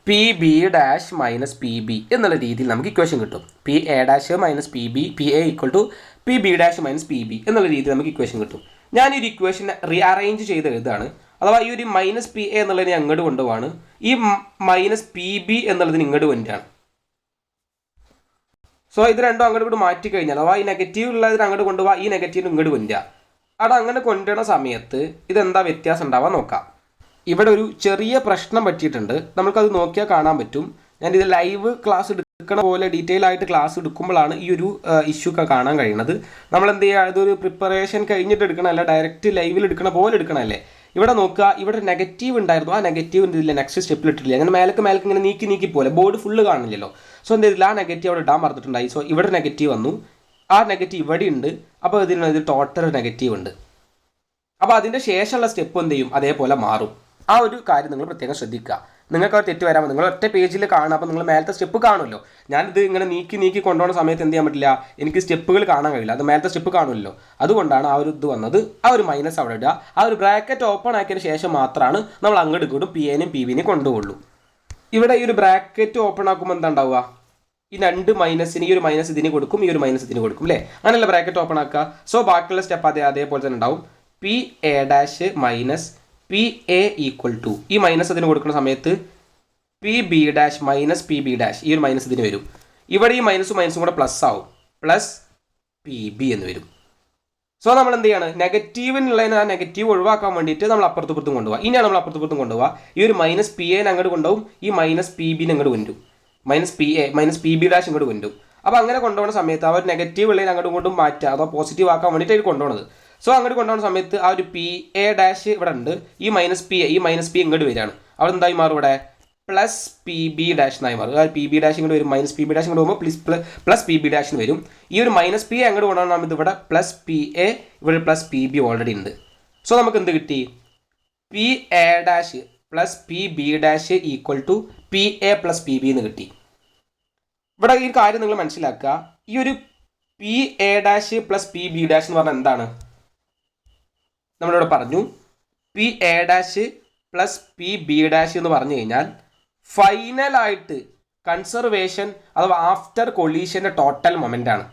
P B dash minus P B എന്നുള്ള രീതിയിൽ നമുക്ക് ഇക്വേഷൻ കിട്ടും. P A dash minus P A equal to P B dash minus P B എന്നുള്ള രീതിയിൽ നമുക്ക് ഇക്വേഷൻ കിട്ടും. ഞാൻ ഈ ഒരു ഇക്വേഷൻ റീഅറേഞ്ച് ചെയ്ത് എഴുതാണ്. അഥവാ ഈ ഒരു മൈനസ് പി എ എന്നുള്ളതിനെ അങ്ങോട്ട് കൊണ്ടുപോവാണ്, ഈ മൈനസ് പി ബി എന്നുള്ളതിന് ഇങ്ങോട്ട് കൊണ്ടാണ്. സോ ഇത് രണ്ടും അങ്ങോട്ട് ഇങ്ങോട്ട് മാറ്റി കഴിഞ്ഞാൽ, അഥവാ ഈ നെഗറ്റീവ് ഉള്ളതിന് അങ്ങോട്ട് കൊണ്ടുപോകാം, ഈ നെഗറ്റീവിന് ഇങ്ങോട്ട് കൊണ്ടുപോകുക. അവിടെ അങ്ങനെ കൊണ്ടുവരുന്ന സമയത്ത് ഇതെന്താ വ്യത്യാസം ഉണ്ടാവാൻ നോക്കാം. ഇവിടെ ഒരു ചെറിയ പ്രശ്നം പറ്റിയിട്ടുണ്ട്, നമ്മൾക്കത് നോക്കിയാൽ കാണാൻ പറ്റും. ഞാനിത് ലൈവ് ക്ലാസ് എടുക്കണ പോലെ ഡീറ്റെയിൽ ആയിട്ട് ക്ലാസ് എടുക്കുമ്പോഴാണ് ഈ ഒരു ഇഷ്യൂ ഒക്കെ കാണാൻ കഴിയുന്നത്. നമ്മൾ എന്ത് ചെയ്യുക, ഇതൊരു പ്രിപ്പറേഷൻ കഴിഞ്ഞിട്ട് എടുക്കണമല്ല, ഡയറക്റ്റ് ലൈവിൽ എടുക്കണ പോലെ എടുക്കണമല്ലേ. ഇവിടെ നോക്കുക, ഇവിടെ നെഗറ്റീവ് ഉണ്ടായിരുന്നു, ആ നെഗറ്റീവ് എന്തില്ല നെക്സ്റ്റ് സ്റ്റെപ്പിൽ ഇട്ടിട്ടില്ല. അങ്ങനെ മേലക്ക് ഇങ്ങനെ നീക്കി പോലെ ബോർഡ് ഫുള്ള് കാണില്ലല്ലോ. സോ എന്ത് ചെയ്തില്ല, ആ നെഗറ്റീവ് അവിടെ ഇടാൻ മറന്നിട്ടുണ്ടായി. സോ ഇവിടെ നെഗറ്റീവ് വന്നു, ആ നെഗറ്റീവ് ഇവിടെ ഉണ്ട്. അപ്പോൾ ഇതിന് ടോട്ടൽ നെഗറ്റീവ് ഉണ്ട്. അപ്പോൾ അതിൻ്റെ ശേഷമുള്ള സ്റ്റെപ്പ് എന്ത് ചെയ്യും, അതേപോലെ മാറും. ആ ഒരു കാര്യം നിങ്ങൾ പ്രത്യേകം ശ്രദ്ധിക്കുക. നിങ്ങൾക്ക് അത് തെറ്റ് വരാമോ, നിങ്ങൾ ഒറ്റ പേജിൽ കാണാം, അപ്പോൾ നിങ്ങൾ മേലത്തെ സ്റ്റെപ്പ് കാണുമല്ലോ. ഞാനിത് ഇങ്ങനെ നീക്കി കൊണ്ടുപോകുന്ന സമയത്ത് എന്ത് ചെയ്യാൻ പറ്റില്ല, എനിക്ക് സ്റ്റെപ്പുകൾ കാണാൻ കഴിയില്ല, അത് മേലത്തെ സ്റ്റെപ്പ് കാണുമല്ലോ. അതുകൊണ്ടാണ് ആ ഒരു ഇത് വന്നത്. ആ ഒരു മൈനസ് അവിടെ ഇടുക. ആ ഒരു ബ്രാക്കറ്റ് ഓപ്പൺ ആക്കിയതിന് ശേഷം മാത്രമാണ് നമ്മൾ അങ്ങോട്ട് ഇങ്ങോട്ടും പി എനും പി ബിനെയും കൊണ്ടുപോകുള്ളൂ. ഇവിടെ ഈ ഒരു ബ്രാക്കറ്റ് ഓപ്പൺ ആക്കുമ്പോൾ എന്താ ഉണ്ടാവുക, ഈ രണ്ട് മൈനസിന് ഈ ഒരു മൈനസ് ഇതിന് കൊടുക്കും, ഈ ഒരു മൈനസ് ഇതിന് കൊടുക്കും അല്ലേ. അങ്ങനെയല്ല ബ്രാക്കറ്റ് ഓപ്പൺ ആക്കുക. സോ ബാക്കിയുള്ള സ്റ്റെപ്പ് അതേപോലെ തന്നെ ഉണ്ടാവും. P A dash minus P A equal to, ഈ മൈനസ് ഇതിന് കൊടുക്കുന്ന സമയത്ത് P B dash minus P B dash, ഈ ഒരു മൈനസ് ഇതിന് വരും. ഇവിടെ ഈ മൈനസും കൂടെ പ്ലസ് ആവും, പ്ലസ് പി ബി എന്ന് വരും. സോ നമ്മൾ എന്ത് ചെയ്യാണ്, നെഗറ്റീവിനുള്ളതിന് ആ നെഗറ്റീവ് ഒഴിവാക്കാൻ വേണ്ടിയിട്ട് നമ്മൾ അപ്പുറത്തും കൊണ്ടുപോകാം. ഇനിയാണ് നമ്മൾ അപ്പുറത്തും കൊണ്ടുപോകാം. ഈ ഒരു മൈനസ് പി എനെ അങ്ങോട്ട് കൊണ്ടുപോകും, ഈ മൈനസ് പി ബിനെ അങ്ങോട്ട് കൊണ്ടും, മൈനസ് പി ബി ഡാഷ് ഇങ്ങോട്ട് കൊണ്ടും. അപ്പോൾ അങ്ങനെ കൊണ്ടുപോകുന്ന സമയത്ത് ആ ഒരു നെഗറ്റീവ് ഉള്ളതിന് അങ്ങോട്ടും ഇങ്ങോട്ടും മാറ്റുക, അതോ പോസിറ്റീവ് ആക്കാൻ വേണ്ടിയിട്ട് കൊണ്ടുപോകുന്നത്. സോ അങ്ങോട്ട് കൊണ്ടുപോകുന്ന സമയത്ത് ആ ഒരു പി എ ഡാഷ് ഇവിടെ ഉണ്ട്, ഈ മൈനസ് പി ഇങ്ങോട്ട് വരികയാണ്. അവിടെ എന്തായി മാറും, ഇവിടെ പ്ലസ് പി ബി ഡാഷ് എന്നായി മാറും. ആ പി ബി ഡാഷ് ഇങ്ങോട്ട് വരും, മൈനസ് പി ബി ഡാഷ് ഇങ്ങോട്ട് പോകുമ്പോൾ പ്ലസ് പി ബി ഡാഷിന് വരും. ഈ ഒരു മൈനസ് പി എ അങ്ങോട്ട് കൊണ്ടുപോകുന്ന സമയത്ത് ഇവിടെ പ്ലസ് പി എ, ഇവിടെ പ്ലസ് പി ബി ഓൾറെഡി ഉണ്ട്. സോ നമുക്ക് എന്ത് കിട്ടി, P A dash plus P B dash equal to P A plus P B എന്ന് കിട്ടി. ഇവിടെ ഈ കാര്യം നിങ്ങൾ മനസ്സിലാക്കുക. ഈ ഒരു P A dash plus P B dash എന്ന് പറഞ്ഞാൽ എന്താണ്, നമ്മളിവിടെ പറഞ്ഞു P A dash plus P B dash എന്ന് പറഞ്ഞു കഴിഞ്ഞാൽ ഫൈനലായിട്ട് കൺസർവേഷൻ അഥവാ ആഫ്റ്റർ കൊളീഷൻ്റെ ടോട്ടൽ മൊമെൻ്റ് ആണ്.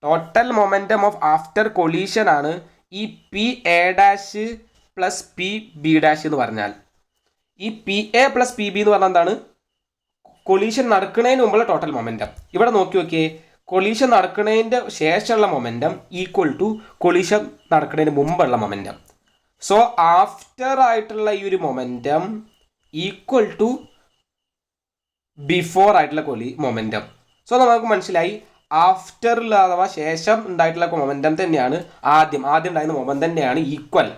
Total momentum of after collision ആണ് ഈ P A dash plus P B dash എന്ന് പറഞ്ഞാൽ. ഈ P A plus P B എന്ന് പറഞ്ഞാൽ എന്താണ്, കൊളീഷൻ നടക്കുന്നതിന് മുമ്പുള്ള ടോട്ടൽ മൊമെൻറ്റം. ഇവിടെ നോക്കിയേ, കൊളീഷൻ നടക്കുന്നതിൻ്റെ ശേഷമുള്ള മൊമെൻറ്റം ഈക്വൽ ടു കൊളീഷൻ നടക്കുന്നതിന് മുമ്പുള്ള മൊമെൻറ്റം. സോ ആഫ്റ്റർ ആയിട്ടുള്ള ഈ ഒരു മൊമെൻറ്റം ഈക്വൽ ടു ബിഫോർ ആയിട്ടുള്ള മൊമെൻറ്റം. സോ നമുക്ക് മനസ്സിലായി, ആഫ്റ്ററിൽ അഥവാ ശേഷം ഉണ്ടായിട്ടുള്ള മൊമെൻറ്റം തന്നെയാണ് ആദ്യം ഉണ്ടായിരുന്ന മൊമെൻറ്റം തന്നെയാണ് ഈക്വൽ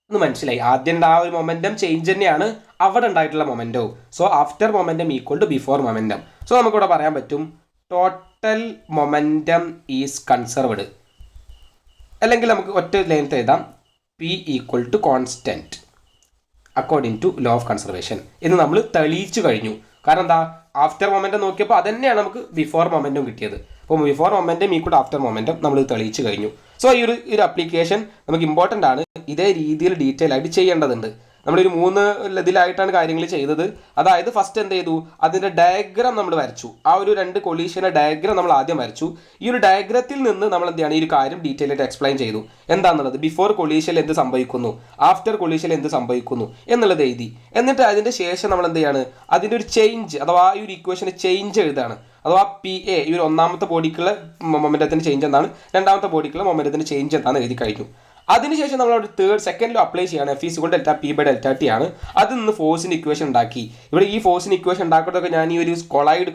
എന്ന് മനസ്സിലായി. ആദ്യം ആ ഒരു മൊമെൻറ്റം ചേഞ്ച് തന്നെയാണ് അവിടെ ഉണ്ടായിട്ടുള്ള മൊമെൻറ്റവും. So after momentum equal to before momentum. So നമുക്കിവിടെ പറയാൻ പറ്റും ടോട്ടൽ മൊമെൻറ്റം ഈസ് കൺസർവ്ഡ്. അല്ലെങ്കിൽ നമുക്ക് ഒറ്റ ലൈനത്ത് എഴുതാം, P equal to constant according to law of conservation എന്ന് നമ്മൾ തെളിയിച്ചു കഴിഞ്ഞു. കാരണം എന്താ, ആഫ്റ്റർ മൊമെൻറ്റം നോക്കിയപ്പോൾ അതന്നെയാണ് നമുക്ക് ബിഫോർ മൊമെൻറ്റും കിട്ടിയത്. അപ്പോൾ before momentum equal after momentum നമ്മൾ തെളിയിച്ച് കഴിഞ്ഞു. സോ ഈ ഒരു അപ്ലിക്കേഷൻ നമുക്ക് ഇമ്പോർട്ടൻ്റ് ആണ്. ഇതേ രീതിയിൽ ഡീറ്റെയിൽ ആയിട്ട് ചെയ്യേണ്ടതുണ്ട്. നമ്മളൊരു 3 ഇതിലായിട്ടാണ് കാര്യങ്ങൾ ചെയ്തത്. അതായത് ഫസ്റ്റ് എന്ത് ചെയ്തു, അതിൻ്റെ ഡയഗ്രാം നമ്മൾ വരച്ചു. ആ ഒരു 2 കൊളീഷൻ്റെ ഡയഗ്രാം നമ്മൾ ആദ്യം വരച്ചു. ഈ ഒരു ഡയഗ്രത്തിൽ നിന്ന് നമ്മൾ എന്ത് ചെയ്യണം, ഈ ഒരു കാര്യം ഡീറ്റെയിൽ ആയിട്ട് എക്സ്പ്ലെയിൻ ചെയ്തു. എന്താണെന്നുള്ളത്, ബിഫോർ കൊളീഷൻ എന്ത് സംഭവിക്കുന്നു, ആഫ്റ്റർ കൊളീഷൻ എന്ത് സംഭവിക്കുന്നു എന്നുള്ളത് എഴുതി. എന്നിട്ട് അതിൻ്റെ ശേഷം നമ്മൾ എന്ത് ചെയ്യാണ്, അതിൻ്റെ ഒരു ചേഞ്ച് അഥവാ ഈ ഒരു ഇക്വേഷൻ്റെ ചേഞ്ച് എഴുതാണ്. അഥവാ PA ഈ ഒരു ഒന്നാമത്തെ ബോഡിക്കുള്ള മൊമെൻറ്റത്തിൻ്റെ ചേഞ്ച് എന്താണ്, രണ്ടാമത്തെ ബോഡിക്കുള്ള മൊമെൻറ്റത്തിൻ്റെ ചേഞ്ച് എന്താണെന്ന് എഴുതി കഴിഞ്ഞു. അതിനുശേഷം നമ്മൾ ഒരു സെക്കൻഡിലും അപ്ലൈ ചെയ്യാണ്. F = ഡെൽറ്റ P/Δt ആണ്. അതിൽ നിന്ന് ഫോഴ്സിൻ്റെ ഇക്വേഷൻ ഉണ്ടാക്കി. ഇവിടെ ഈ ഫോഴ്സിൻ്റെ ഇക്വേഷൻ ഉണ്ടാക്കുന്നതൊക്കെ ഞാൻ ഈ ഒരു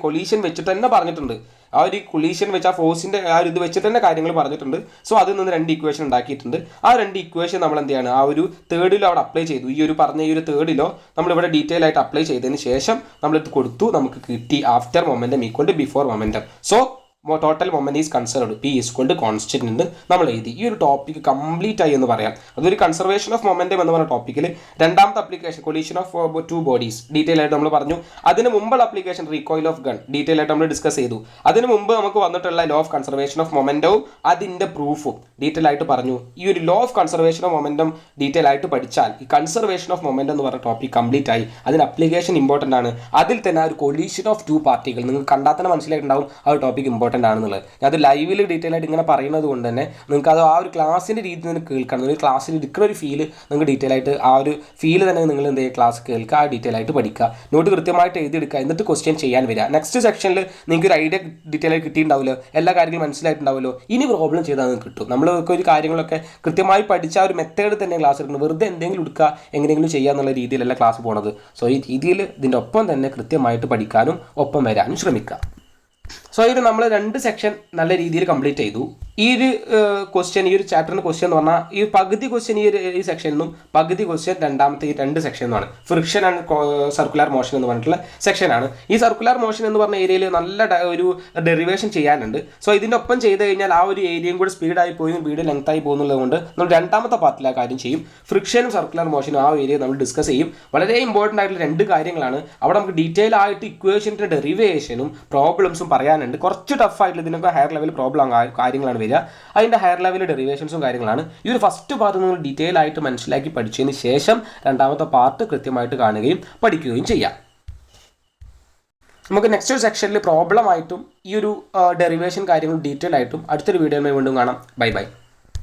കൊളീഷൻ വെച്ചിട്ട് തന്നെ പറഞ്ഞിട്ടുണ്ട്. ആ ഒരു കൊളീഷൻ വെച്ച് ആ ഫോഴ്സിൻ്റെ ആ ഒരു ഇത് വെച്ചിട്ട് തന്നെ കാര്യങ്ങൾ പറഞ്ഞിട്ടുണ്ട്. സോ അതിൽ നിന്ന് 2 ഇക്വേഷൻ ഉണ്ടാക്കിയിട്ടുണ്ട്. ആ 2 ഇക്വേഷൻ നമ്മൾ എന്ത് ചെയ്യാണ്, ആ ഒരു തേർഡിലോ അവിടെ അപ്ലൈ ചെയ്തു. ഈ ഒരു പറഞ്ഞ ഈ ഒരു തേർഡിലോ നമ്മളിവിടെ ഡീറ്റെയിൽ ആയിട്ട് അപ്ലൈ ചെയ്തതിന് ശേഷം നമ്മളിത് കൊടുത്തു. നമുക്ക് കിട്ടി after momentum equal to before momentum. So total moment is conserved, P = constant എന്ന് നമ്മൾ എഴുതി. ഈ ഒരു ടോപ്പിക്ക് കംപ്ലീറ്റ് ആയി എന്ന് പറയാം. അതൊരു കൺസർവേഷൻ ഓഫ് മൊമെൻറ്റം എന്ന് പറഞ്ഞ ടോപ്പിക്കിൽ രണ്ടാമത്തെ application collision of 2 bodies detail ആയിട്ട് നമ്മൾ പറഞ്ഞു. അതിന് മുമ്പുള്ള application recoil of gun detail ആയിട്ട് നമ്മൾ ഡിസ്കസ് ചെയ്തു. അതിന് മുമ്പ് നമുക്ക് വന്നിട്ടുള്ള ലോ ഓഫ് കൺസർവേഷൻ ഓഫ് മൊമെൻറ്റവും അതിൻ്റെ പ്രൂഫും ഡീറ്റെയിൽ ആയിട്ട് പറഞ്ഞു. ഈ ഒരു law of conservation of momentum detail ആയിട്ട് പഠിച്ചാൽ ഈ കൺസർവേഷൻ ഓഫ് മൊമെൻറ്റം എന്ന് പറഞ്ഞ ടോപ്പിക് കംപ്ലീറ്റ് ആയി. അതിന് അപ്ലിക്കേഷൻ ഇമ്പോർട്ടൻ്റ് ആണ്. അതിൽ തന്നെ ആ ഒരു കൊളീഷൻ ഓഫ് 2 പാർട്ടികൾ നിങ്ങൾക്ക് കണ്ടാൽ തന്നെ മനസ്സിലായിട്ടുണ്ടാവും ആ ഒരു ടോപ്പിക് ഇമ്പോർട്ടൻ്റ് ആണെന്നുള്ളത്. അത് ലൈവിൽ ഡീറ്റെയിൽ ആയിട്ട് ഇങ്ങനെ പറയുന്നത് കൊണ്ട് തന്നെ നിങ്ങൾക്ക് അത് ആ ഒരു ക്ലാസ്സിൻ്റെ രീതി നിന്ന് കേൾക്കണം. ഒരു ക്ലാസ്സിൽ ഇരിക്കുന്ന ഒരു ഫീല് നിങ്ങൾക്ക് ഡീറ്റെയിൽ ആയിട്ട് ആ ഒരു ഫീല് തന്നെ നിങ്ങൾ എന്ത് ചെയ്യുക, ക്ലാസ് കേൾക്കുക, ആ ഡീറ്റെയിൽ ആയിട്ട് പഠിക്കുക, നോട്ട് കൃത്യമായിട്ട് എഴുതിയെടുക്കുക, എന്നിട്ട് ക്വസ്റ്റ്യൻ ചെയ്യാൻ വരിക. നെക്സ്റ്റ് സെക്ഷനിൽ നിങ്ങൾക്ക് ഒരു ഐഡിയ ഡീറ്റെയിൽ ആയിട്ട് കിട്ടിയിട്ടുണ്ടാവുമല്ലോ, എല്ലാ കാര്യങ്ങളും മനസ്സിലായിട്ടുണ്ടാവുമല്ലോ. ഇനി പ്രോബ്ലം ചെയ്താൽ നിങ്ങൾക്ക് കിട്ടും. നമ്മളൊക്കെ ഒരു കാര്യങ്ങളൊക്കെ കൃത്യമായി പഠിച്ച ആ ഒരു മെത്തേഡ് തന്നെ ക്ലാസ് എടുക്കുന്നത്. വെറുതെ എന്തെങ്കിലും എടുക്കുക, എങ്ങനെയെങ്കിലും ചെയ്യുക എന്നുള്ള രീതിയിലല്ല ക്ലാസ് പോകുന്നത്. സോ ഈ രീതിയിൽ ഇതിൻ്റെ ഒപ്പം തന്നെ കൃത്യമായിട്ട് പഠിക്കാനും ഒപ്പം വരാനും ശ്രമിക്കുക. സോ ഇത് നമ്മൾ 2 സെക്ഷൻ നല്ല രീതിയിൽ കംപ്ലീറ്റ് ചെയ്തു. ഈ ഒരു ക്വസ്റ്റ്യൻ, ഈ ഒരു ചാപ്റ്ററിൻ്റെ ക്വസ്റ്റ്യൻ എന്ന് പറഞ്ഞാൽ ഈ പകുതി ക്വസ്റ്റ്യൻ ഈ സെക്ഷനിലും പകുതി ക്വസ്റ്റ്യൻ രണ്ടാമത്തെ ഈ 2 സെക്ഷനിലുമാണ്. ഫ്രിക്ഷൻ ആൻഡ് സർക്കുലർ മോഷൻ എന്ന് പറഞ്ഞിട്ടുള്ള സെക്ഷനാണ്. ഈ സർക്കുലർ മോഷൻ എന്ന് പറഞ്ഞ ഏരിയയിൽ നല്ല ഒരു ഡെറിവേഷൻ ചെയ്യാനുണ്ട്. സോ ഇതിൻ്റെ ഒപ്പം ചെയ്ത് കഴിഞ്ഞാൽ ആ ഒരു ഏരിയയും കൂടി സ്പീഡായി പോയി വീഡിയോ ലെങ്ത് ആയി പോകുന്നത് കൊണ്ട് നമ്മൾ രണ്ടാമത്തെ പാർട്ടിൽ ആ കാര്യം ചെയ്യും. ഫ്രിക്ഷനും സർക്കുലർ മോഷനും ആ ഏരിയ നമ്മൾ ഡിസ്കസ് ചെയ്യും. വളരെ ഇമ്പോർട്ടൻ്റ് ആയിട്ടുള്ള 2 കാര്യങ്ങളാണ്. അവിടെ നമുക്ക് ഡീറ്റെയിൽ ആയിട്ട് ഇക്വേഷൻ്റെ ഡെറിവേഷനും പ്രോബ്ലംസും പറയാനുണ്ട്. കുറച്ച് ടഫായിട്ടുള്ള ഇതിനൊക്കെ ഹയർ ലെവൽ പ്രോബ്ലം കാര്യങ്ങളാണ് വരിക. അതിൻ്റെ ഹയർ ലെവൽ ഡെറിവേഷൻസും കാര്യങ്ങളാണ്. ഈ ഒരു ഫസ്റ്റ് പാർട്ട് നിങ്ങൾ ഡീറ്റെയിൽ ആയിട്ട് മനസ്സിലാക്കി പഠിച്ചതിന് ശേഷം രണ്ടാമത്തെ പാർട്ട് കൃത്യമായിട്ട് കാണുകയും പഠിക്കുകയും ചെയ്യാം. നമുക്ക് നെക്സ്റ്റ് സെക്ഷനിൽ പ്രോബ്ലം ആയിട്ടും ഈ ഒരു ഡെറിവേഷൻ കാര്യങ്ങളും ഡീറ്റെയിൽ ആയിട്ടും അടുത്തൊരു വീഡിയോയിൽ വീണ്ടും കാണാം. Bye bye.